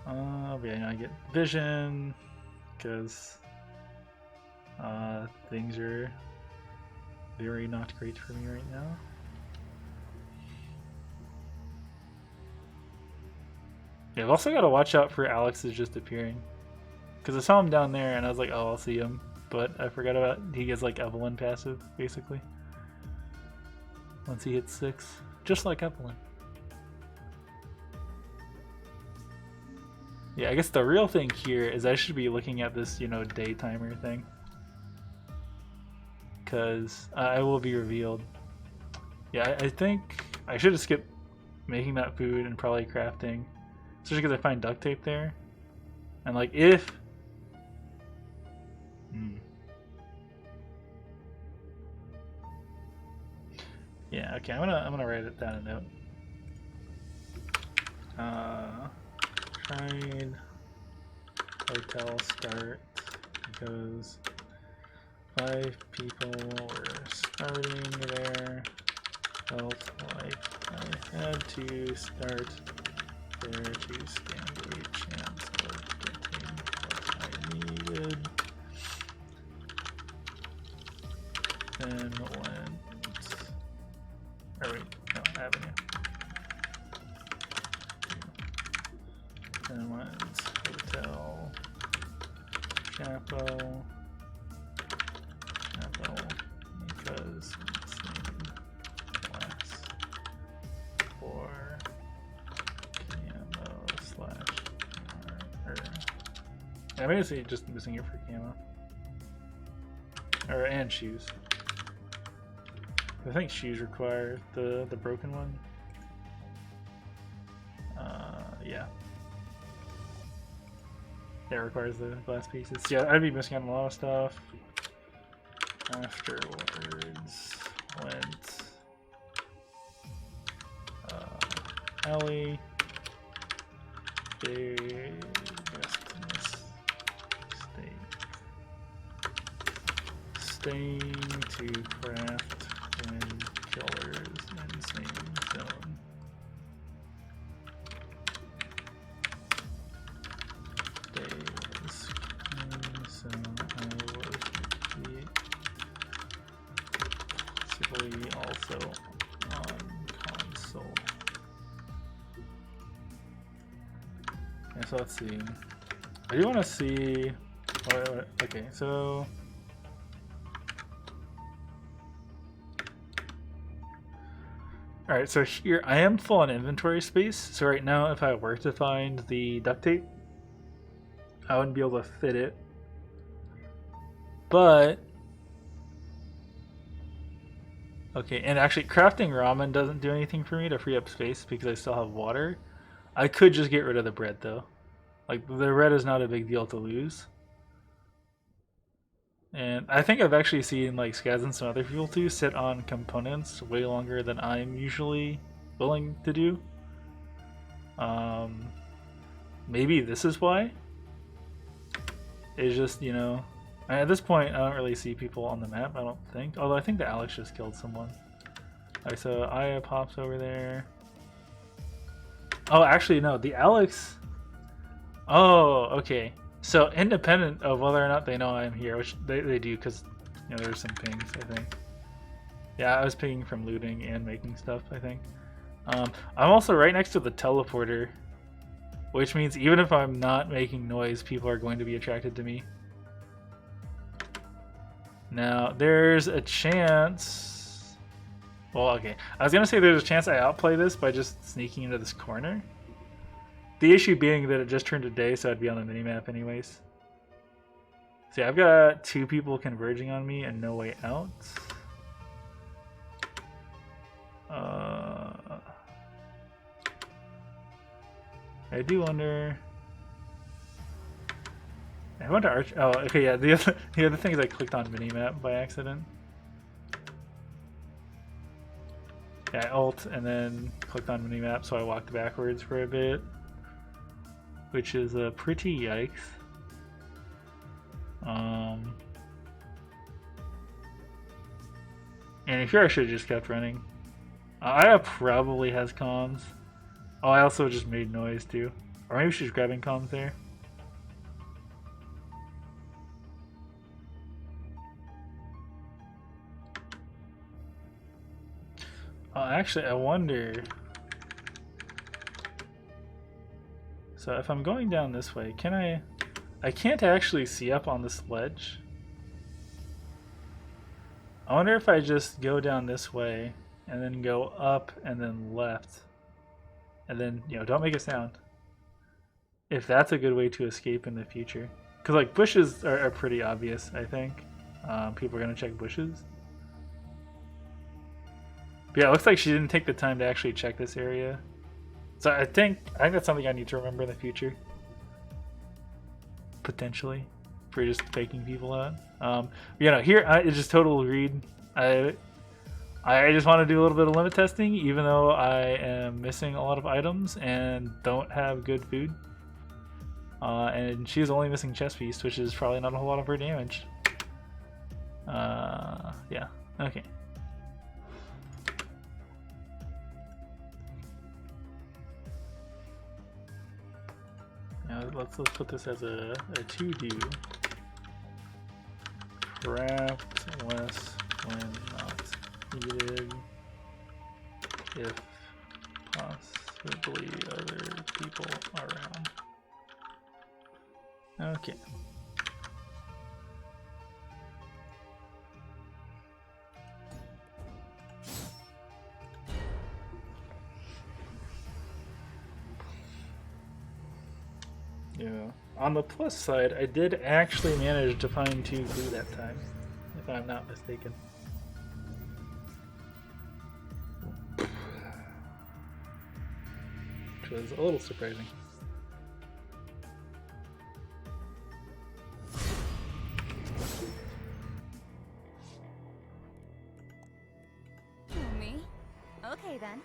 But yeah, I get vision, because things are very not great for me right now. Yeah, I've also got to watch out for Alex's just appearing. Because I saw him down there and I was like, oh, I'll see him. But I forgot about he gets like Evelyn passive, basically. Once he hits 6. Just like Evelyn. Yeah, I guess the real thing here is I should be looking at this, you know, day timer thing. Because I will be revealed. Yeah, I think I should have skipped making that food and probably crafting. Especially because I find duct tape there. And like if... Yeah, okay, I'm gonna write it down a note. Tried hotel start because 5 people were starting there. Felt like I had to start there to stand a chance of getting what I needed. Then went... Oh wait, no, Avenue. Then went Hotel Chapel because it seemed less for camo slash I'm basically just missing it for camo. Or and shoes. I think shoes require the broken one. Yeah. Yeah, it requires the glass pieces. Yeah, I'd be missing out on a lot of stuff. Afterwards went Ellie. Staying to craft when killers in same zone. Days. So I was possibly also on console. Yeah, so let's see. I do want to see. Okay, so. Alright, so here I am full on inventory space, so right now if I were to find the duct tape, I wouldn't be able to fit it. But... Okay, and actually crafting ramen doesn't do anything for me to free up space because I still have water. I could just get rid of the bread though. Like, the bread is not a big deal to lose. And I think I've actually seen like Scaz and some other people too sit on components way longer than I'm usually willing to do. Maybe this is why. It's just, you know, at this point I don't really see people on the map, I don't think. Although I think that Alex just killed someone. Alright, so Aya pops over there. Oh, actually no, the Alex... Oh, okay. So independent of whether or not they know I'm here, which they do because, you know, there's some pings, I think. Yeah, I was pinging from looting and making stuff, I think. I'm also right next to the teleporter, which means even if I'm not making noise, people are going to be attracted to me. Now, there's a chance... Well, okay. I was going to say there's a chance I outplay this by just sneaking into this corner. The issue being that it just turned to day, so I'd be on the minimap anyways. See, I've got 2 people converging on me and no way out. I do wonder... I went to Arch. Oh, okay, yeah. The other thing is I clicked on minimap by accident. Yeah, I alt and then clicked on minimap, so I walked backwards for a bit, which is a pretty yikes. And if sure, I should have just kept running. Aya probably has comms. Oh, I also just made noise too, or maybe she's grabbing comms there. Actually, I wonder. So if I'm going down this way, can I can't actually see up on this ledge. I wonder if I just go down this way and then go up and then left. And then, you know, don't make a sound. If that's a good way to escape in the future. Because, like, bushes are pretty obvious, I think. People are going to check bushes. But yeah, it looks like she didn't take the time to actually check this area. So I think that's something I need to remember in the future. Potentially. For just faking people out. You know, here, it's just total agreed. I just want to do a little bit of limit testing, even though I am missing a lot of items and don't have good food. And she's only missing chest piece, which is probably not a whole lot of her damage. Yeah, okay. Now let's put this as a to-do. Craft less when not needed, if possibly other people around. Okay. Yeah. On the plus side, I did actually manage to find 2 glue that time, if I'm not mistaken. Which was a little surprising. Me? Okay then.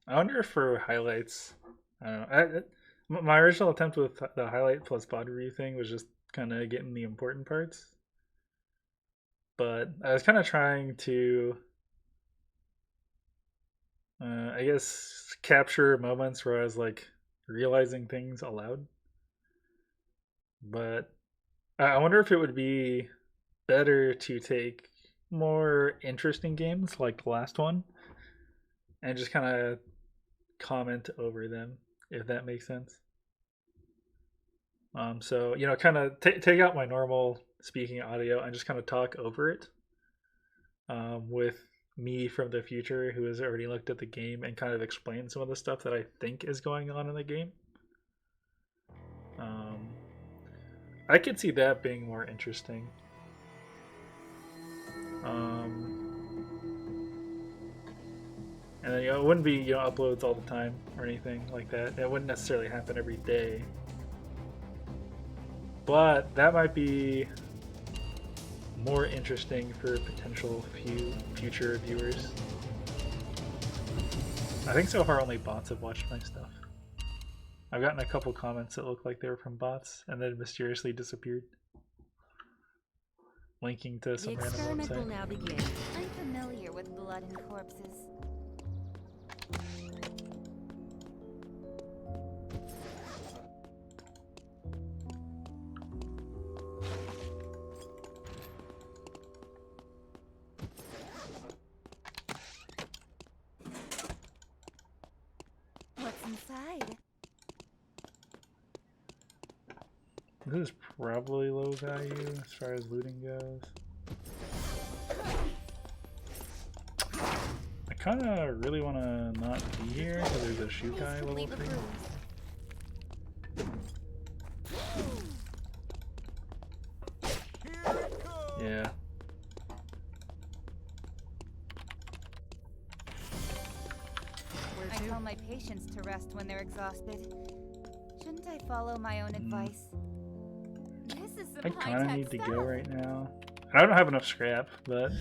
I wonder if for highlights, I don't know. My original attempt with the highlight plus VOD review thing was just kind of getting the important parts. But I was kind of trying to, I guess, capture moments where I was like realizing things aloud. But I wonder if it would be better to take more interesting games like the last one and just kind of comment over them, if that makes sense. So, you know, kind of take out my normal speaking audio and just kind of talk over it with me from the future who has already looked at the game and kind of explain some of the stuff that I think is going on in the game. I could see that being more interesting. And then, you know, it wouldn't be, you know, uploads all the time or anything like that. It wouldn't necessarily happen every day. but that might be more interesting for potential future viewers. I think so far only bots have watched my stuff. I've gotten a couple comments that look like they were from bots and then mysteriously disappeared, linking to some The random experiment will website. now begin. I'm familiar with blood and corpses. What's inside? This is probably low value as far as looting goes. I kind of really want to not be here because there's a shoe guy These could level leave a 3. bruise. Yeah. Where I to? tell my patients to rest when they're exhausted. Shouldn't I follow my own advice? This is some I kind of high-tech need to stuff. go right now. I don't have enough scrap, but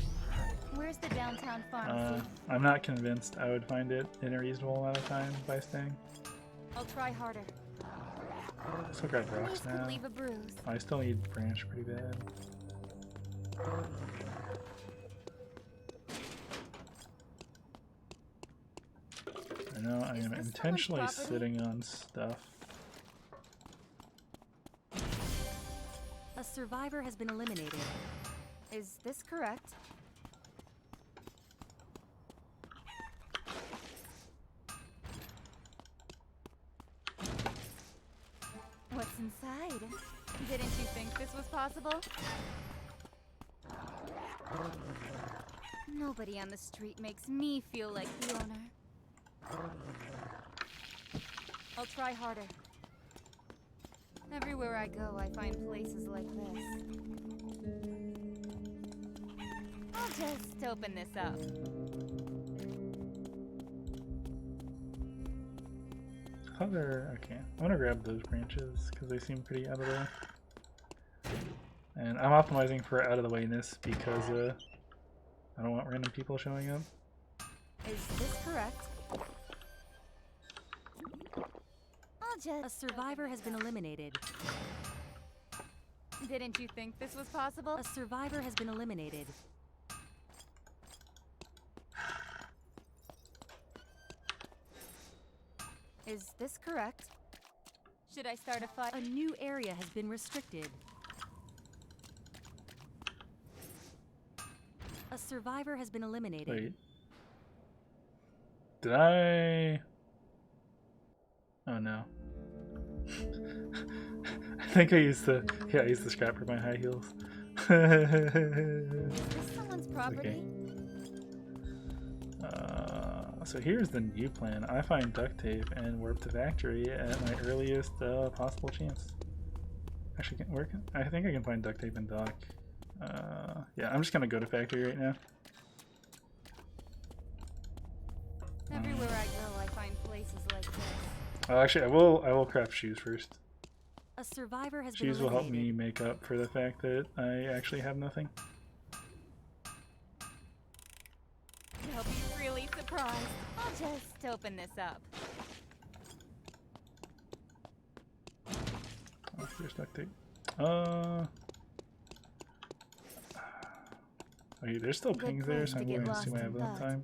Where's the downtown pharmacy? I'm not convinced I would find it in a reasonable amount of time by staying. I'll try harder. Still grab These rocks could now. leave a bruise. I still need branch pretty bad. I know I Is am this intentionally someone's property? sitting on stuff. A survivor has been eliminated. Is this correct? What's inside? Didn't you think this was possible? Nobody on the street makes me feel like the owner. I'll try harder. Everywhere I go, I find places like this. I'll just open this up. Okay, I'm gonna grab those branches because they seem pretty out of the way. And I'm optimizing for out of the wayness because I don't want random people showing up. Is this correct? I'll A just... survivor has been eliminated. Didn't you think this was possible? A survivor has been eliminated. Is this correct? Should I start a fight? A new area has been restricted. A survivor has been eliminated. Wait. Did I... Oh no. I think I used the... Yeah, I used the scrap for my high heels. Is this someone's property? So here's the new plan. I find duct tape and warp to factory at my earliest possible chance. Actually, can work. I think I can find duct tape and dock. Yeah, I'm just gonna go to factory right now. Everywhere I go, I find places like this. Actually, I will craft shoes first. A survivor has been Shoes will help eliminated. me make up for the fact that I actually have nothing. They'll be really surprised. I'll just open this up. Oh, there's duct tape. Okay, there's still Good pings there, place so to I'm get going to lost assume I in have enough thought. time.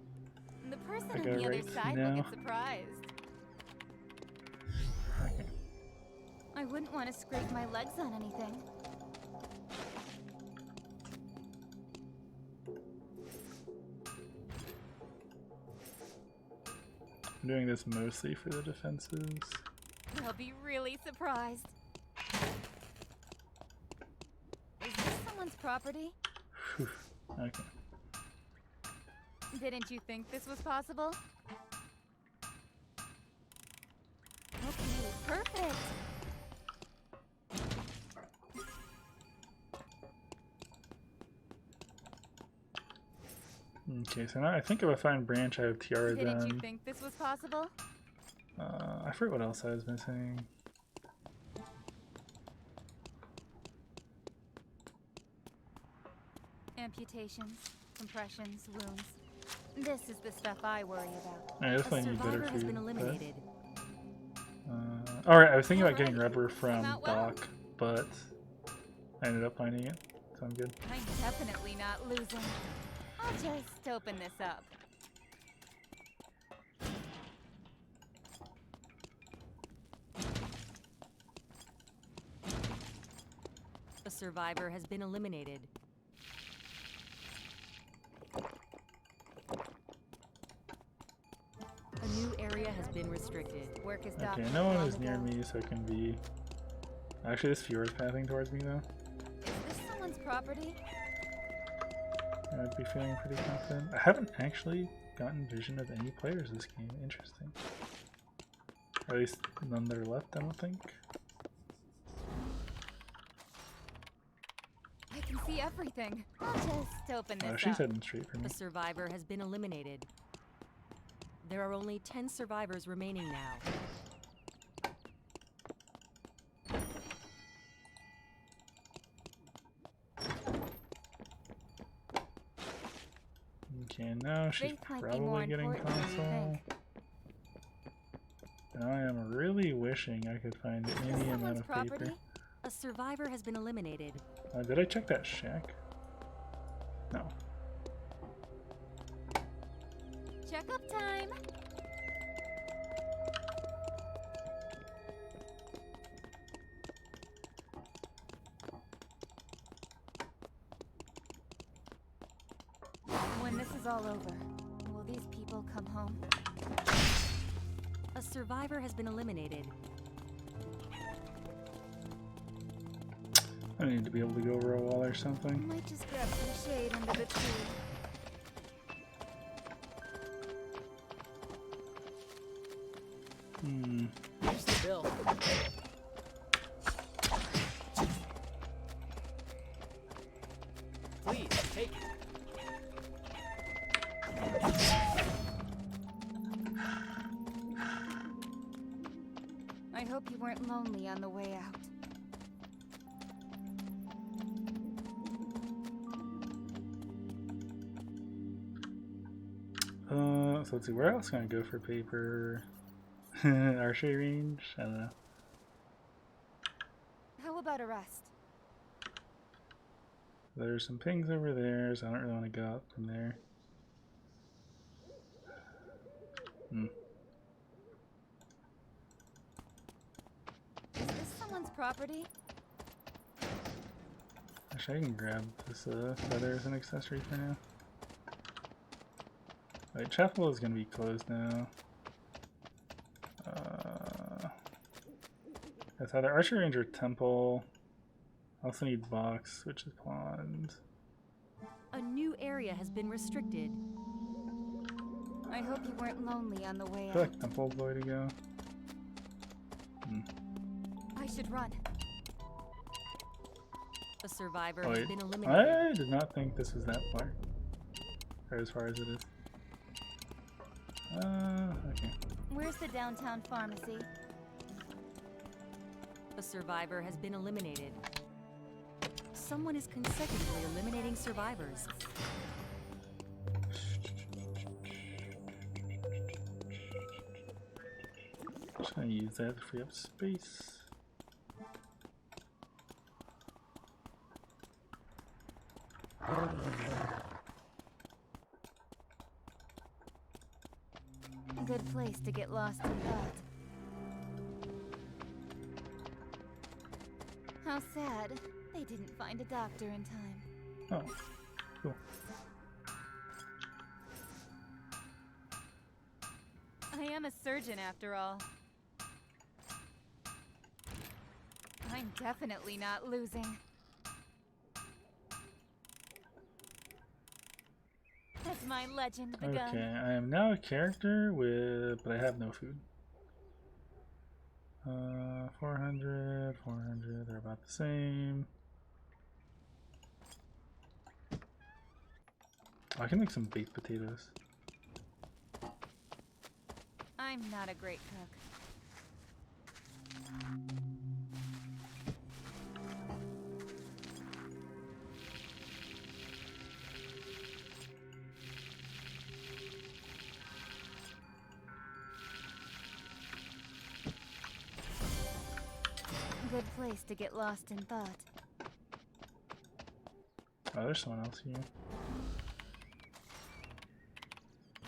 The person I on go the other right side now. will get surprised. Okay. I wouldn't want to scrape my legs on anything. I'm doing this mostly for the defenses. They'll be really surprised. Is this someone's property? Whew. Okay. Didn't you think this was possible? Okay, perfect. Okay, so now I think if I find branch, I have tiara Didn't you done. think this was possible? I forget what else I was missing. Amputations, compressions, wounds. This is the stuff I worry about. I A definitely need better survivor has food. been eliminated. Alright, I was thinking about getting Alright, rubber came from out well. Doc, but I ended up finding it, so I'm good. I'm definitely not losing. I'll just open this up. A survivor has been eliminated. A new area has been restricted. Work is Okay, documented no one long is near ago. me, so it can be... Actually, this Fjord's pathing towards me, though. Is this someone's property? I'd be feeling pretty confident. I haven't actually gotten vision of any players this game. Interesting. Or at least none that are left, I don't think. I can see everything. I'll just open this Oh, she's up. heading straight for me. A survivor has been eliminated. There are only 10 survivors remaining now. Okay, now she's Faith might be more probably getting important than you console. think. And I am really wishing I could find Is this any amount someone's of property? paper. A survivor has been eliminated. Did I check that shack? No. Checkup time. When this is all over, will these people come home? A survivor has been eliminated. I need to be able to go over a wall or something. Might just grab some shade under the tree. Hmm. Here's the bill. Please, take it. I hope you weren't lonely on the way out. So let's see, where else can I go for paper? Archery range? I don't know. How about a rest? There's some pings over there, so I don't really want to go up from there. Hmm. Is this someone's property? Actually, I can grab this feather as an accessory for now. Right, chapel is going to be closed now. It's either archery range or temple. I also need box, which is pond. A new area has been restricted. I hope you weren't lonely on the way I feel out. like temple's the way to go. I should run. A survivor Oh, has wait. been eliminated. I did not think this was that far. Or as far as it is. Okay. Where's the downtown pharmacy? A survivor has been eliminated. Someone is consecutively eliminating survivors. Just gonna use that to free up space. Good place to get lost in thought. How sad. They didn't find a doctor in time. Oh, cool. I am a surgeon after all. I'm definitely not losing. Has my legend begun? Okay, I am now a character with, but I have no food. 400, 400, they're about the same. Oh, I can make some baked potatoes. I'm not a great cook. good place to get lost in thought. Oh, there's someone else here.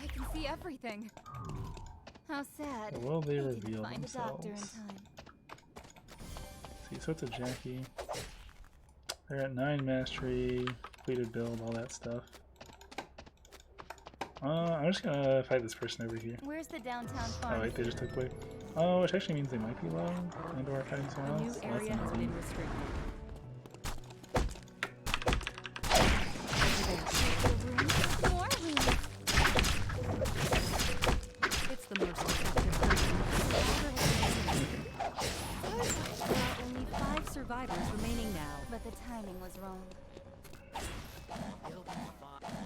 I can see everything. How sad. Will they I didn't reveal find a doctor in themselves? time. See, so it's a Jackie. They're at 9 mastery, completed build, all that stuff. I'm just gonna fight this person over here. Where's the downtown Oh farm? wait, they just took away. Oh, which actually means they might be low, and or fighting A someone new else. area has been restricted. More rooms. It's the most effective version. There are only 5 survivors remaining now. But the timing was wrong. It'll be fine.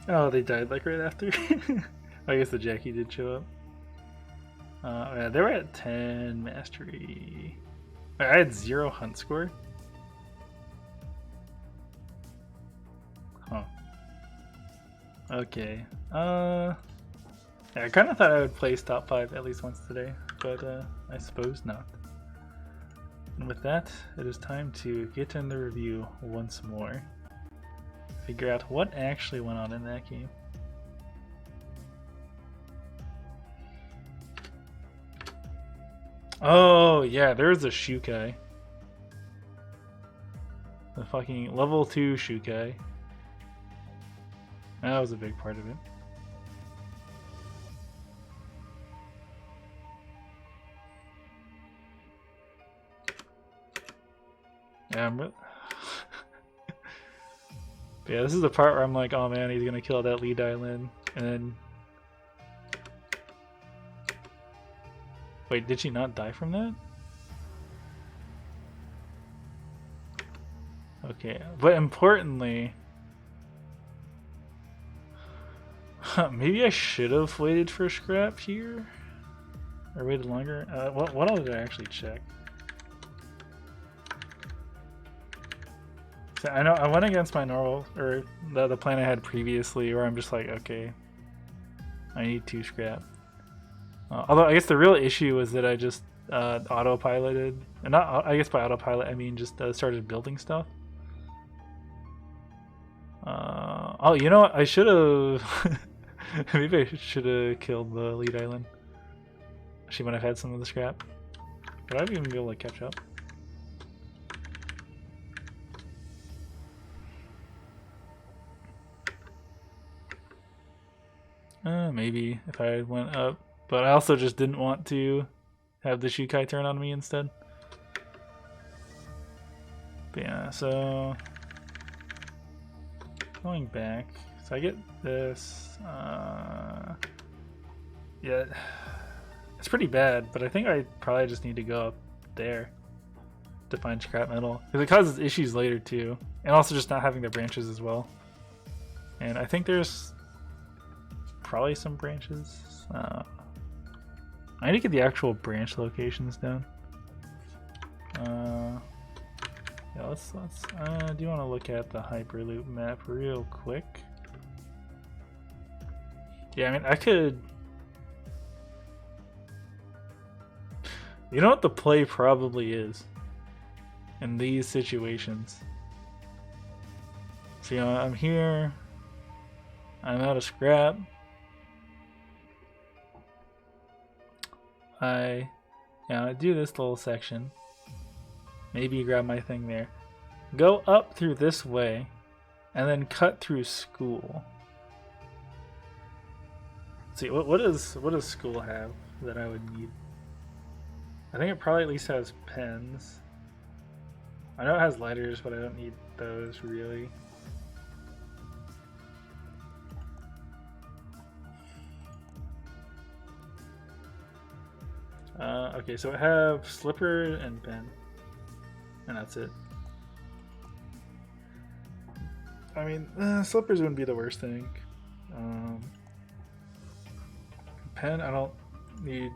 Oh, they died like right after. I guess the Jackie did show up. Yeah, they were at 10 mastery. Wait, I had 0 hunt score. Huh. Okay. Yeah, I kind of thought I would place top 5 at least once today, but I suppose not. And with that, it is time to get in the review once more. Figure out what actually went on in that game. Oh, yeah, there's a Shukai. The fucking level 2 Shukai. That was a big part of it. Yeah, yeah, this is the part where I'm like, oh man, he's gonna kill that lead island, and then... Wait, did she not die from that? Okay, but importantly... maybe I should have waited for scrap here? Or waited longer? What else did I actually check? So I know I went against my normal, or the plan I had previously, where I'm just like, okay, I need 2 scrap. Although I guess the real issue was that I just autopiloted, and not, I guess by autopilot I mean just started building stuff. Oh, you know what? I should have. Maybe I should have killed the lead island. Actually, when I've had some of the scrap, would I even be able to catch up? Maybe if I went up, but I also just didn't want to have the Shukai turn on me instead. But yeah, so going back, so I get this. Yeah, it's pretty bad, but I think I probably just need to go up there to find scrap metal because it causes issues later too, and also just not having the branches as well. And I think there's probably some branches. I need to get the actual branch locations down. Yeah, let's do you want to look at the Hyperloop map real quick? Yeah, I mean, I could... You know what the play probably is in these situations? So, you know, I'm here. I'm out of scrap. I do this little section. Maybe grab my thing there. Go up through this way, and then cut through school. Let's see, what does school have that I would need? I think it probably at least has pens. I know it has lighters, but I don't need those really. Okay, so I have slipper and pen, and that's it. I mean, slippers wouldn't be the worst thing. Pen, I don't need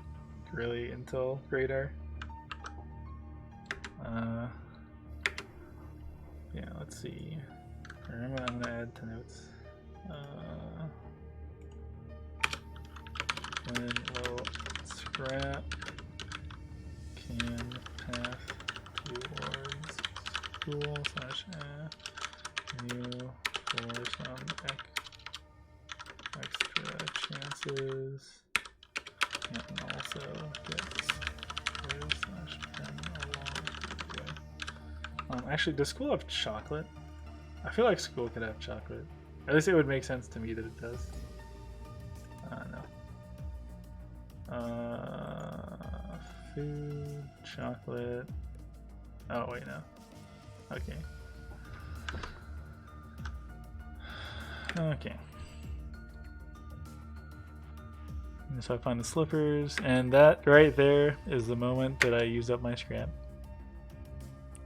really until radar. Yeah, let's see. Remember, I'm gonna add to notes. When will scrap can path towards school / new for some extra chances, and also gets quiz / pen along the way. Actually, does school have chocolate? I feel like school could have chocolate. At least it would make sense to me that it does. No. Food, chocolate. Oh, wait, no. Okay. Okay. And so I find the slippers, and that right there is the moment that I use up my scrap.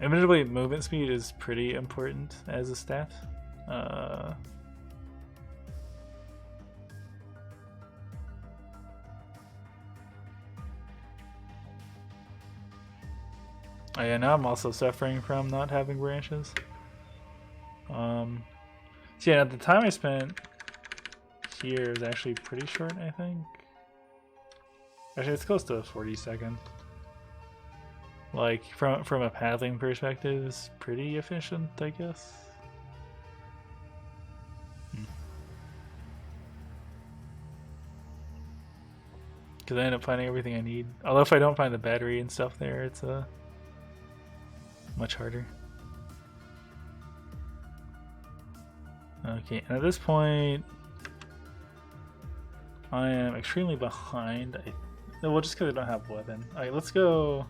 Admittedly, movement speed is pretty important as a stat. Oh yeah, now I'm also suffering from not having branches. So yeah, the time I spent here is actually pretty short, I think. Actually, it's close to 40 seconds. Like, from a pathing perspective, it's pretty efficient, I guess. Because I end up finding everything I need. Although if I don't find the battery and stuff there, it's much harder. Okay, and at this point, I am extremely behind. Well, just because I don't have a weapon. Alright, let's go.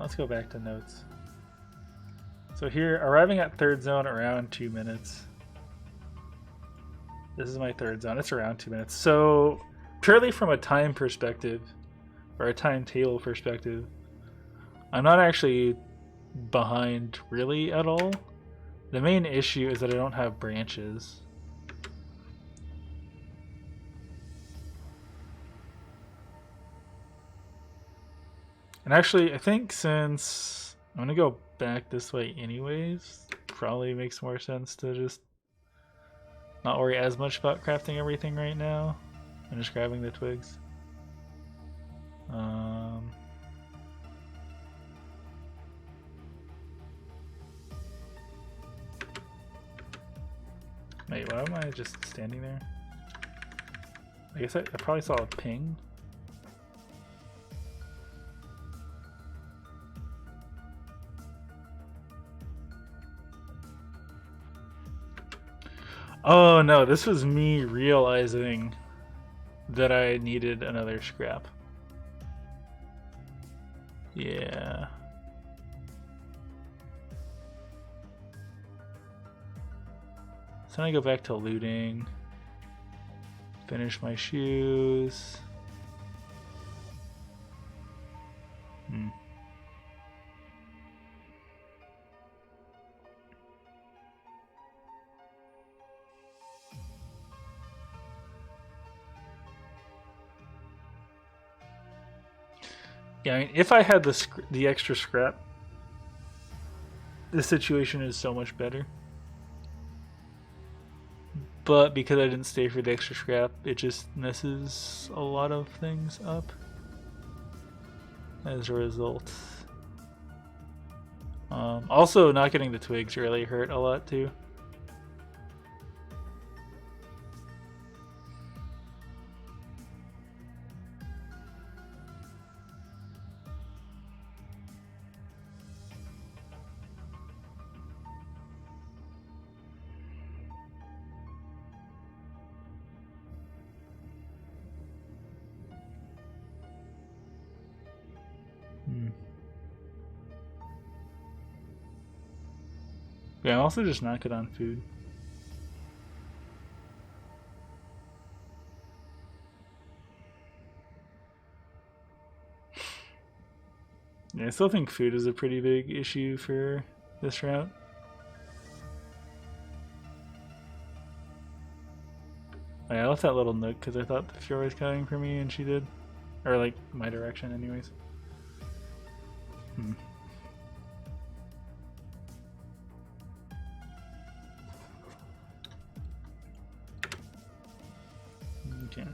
Let's go back to notes. So here, arriving at third zone around 2 minutes. This is my third zone. It's around 2 minutes. So purely from a time perspective, or a timetable perspective, I'm not actually behind really at all. The main issue is that I don't have branches. And actually, I think since I'm gonna go back this way anyways, probably makes more sense to just not worry as much about crafting everything right now and just grabbing the twigs. Wait, why am I just standing there? I guess I probably saw a ping. Oh no, this was me realizing that I needed another scrap. Yeah. So I go back to looting, finish my shoes. Yeah, I mean, if I had the extra scrap, the situation is so much better. But because I didn't stay for the extra scrap, it just messes a lot of things up as a result. Also, not getting the twigs really hurt a lot too. Yeah, I'm also just not good on food. Yeah, I still think food is a pretty big issue for this route. Oh, yeah, I left that little nook because I thought the Fiora was coming for me, and she did. Or, like, my direction anyways. Okay.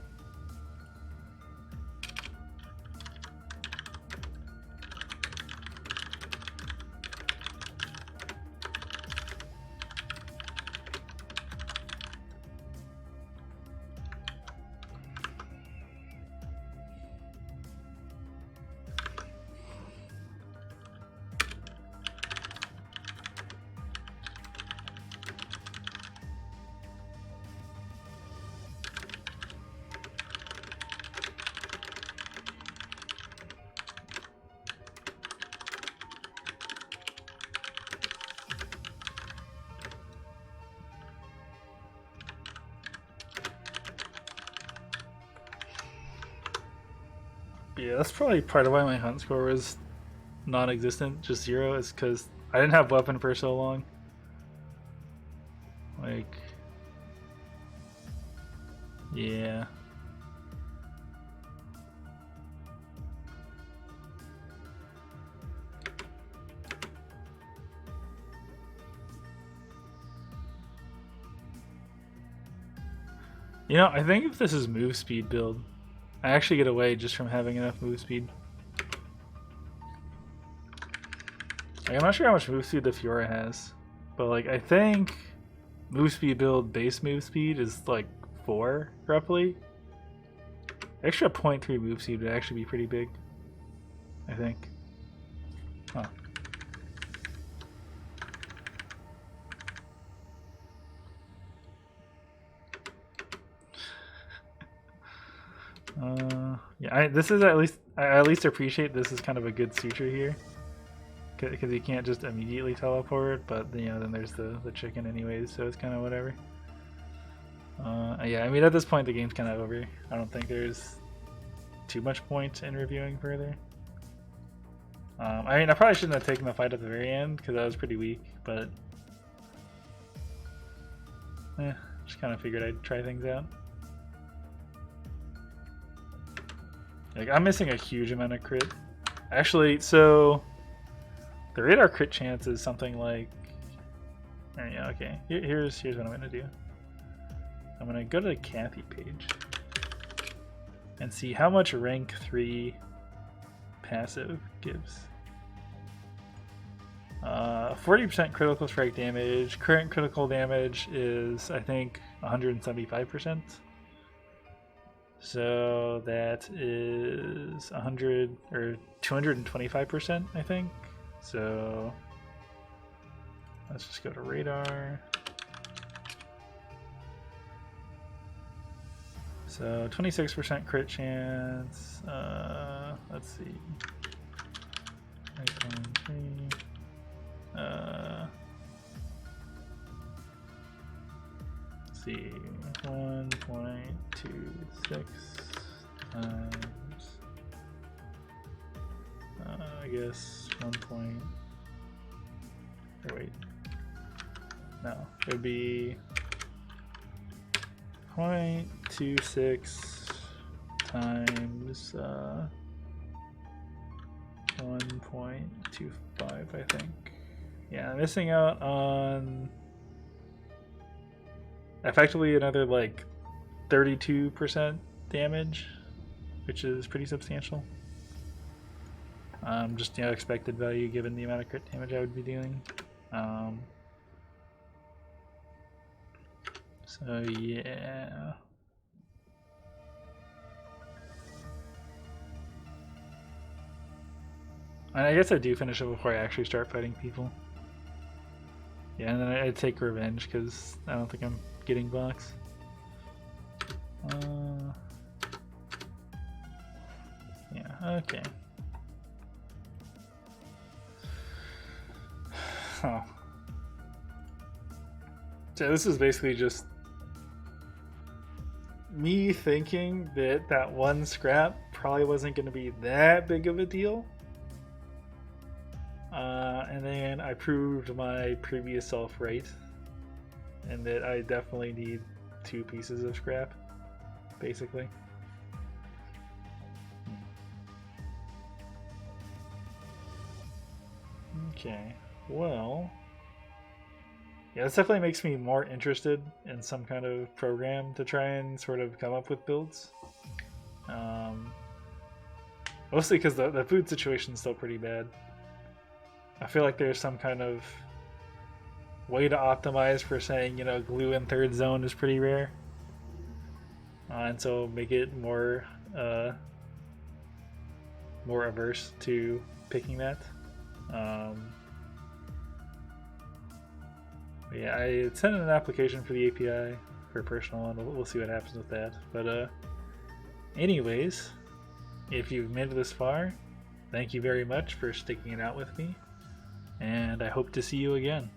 Yeah, that's probably part of why my hunt score was non-existent, just 0, is because I didn't have weapon for so long. Like, yeah. You know, I think if this is move speed build, I actually get away just from having enough move speed. Like, I'm not sure how much move speed the Fiora has, but like I think move speed build base move speed is like 4 roughly. Extra 0.3 move speed would actually be pretty big, I think. Huh. Yeah, this is at least I at least appreciate this is kind of a good suture here, because you can't just immediately teleport, but you know then there's the chicken anyways, so it's kind of whatever. Yeah, I mean at this point the game's kind of over. I don't think there's too much point in reviewing further. I mean I probably shouldn't have taken the fight at the very end because that was pretty weak, but just kind of figured I'd try things out. Like, I'm missing a huge amount of crit. Actually, so the radar crit chance is something like. Oh, yeah, okay. Here's what I'm gonna do. I'm gonna go to the Kathy page and see how much rank 3 passive gives. 40% critical strike damage. Current critical damage is, I think, 175%. So that is 100 or 225%, I think. So let's just go to radar. So 26% crit chance. Let's see. 8.3. Let's see. 1.26 times. I guess 1 point. Or wait. No, it would be 0.26 times 1.25, I think. Yeah, I'm missing out on effectively another like 32% damage, which is pretty substantial. Just, you know, expected value given the amount of crit damage I would be dealing. So yeah. And I guess I do finish it before I actually start fighting people. Yeah, and then I'd take revenge because I don't think I'm getting blocks. Yeah, okay. Oh. So this is basically just me thinking that that one scrap probably wasn't going to be that big of a deal. And then I proved my previous self right, and that I definitely need 2 pieces of scrap, basically. Okay, well, Yeah, this definitely makes me more interested in some kind of program to try and sort of come up with builds. Mostly because the food situation is still pretty bad. I feel like there's some kind of way to optimize for saying, you know, glue in third zone is pretty rare. And so make it more more averse to picking that. Yeah, I sent in an application for the API for personal, and we'll see what happens with that. But anyways, if you've made it this far, thank you very much for sticking it out with me, and I hope to see you again.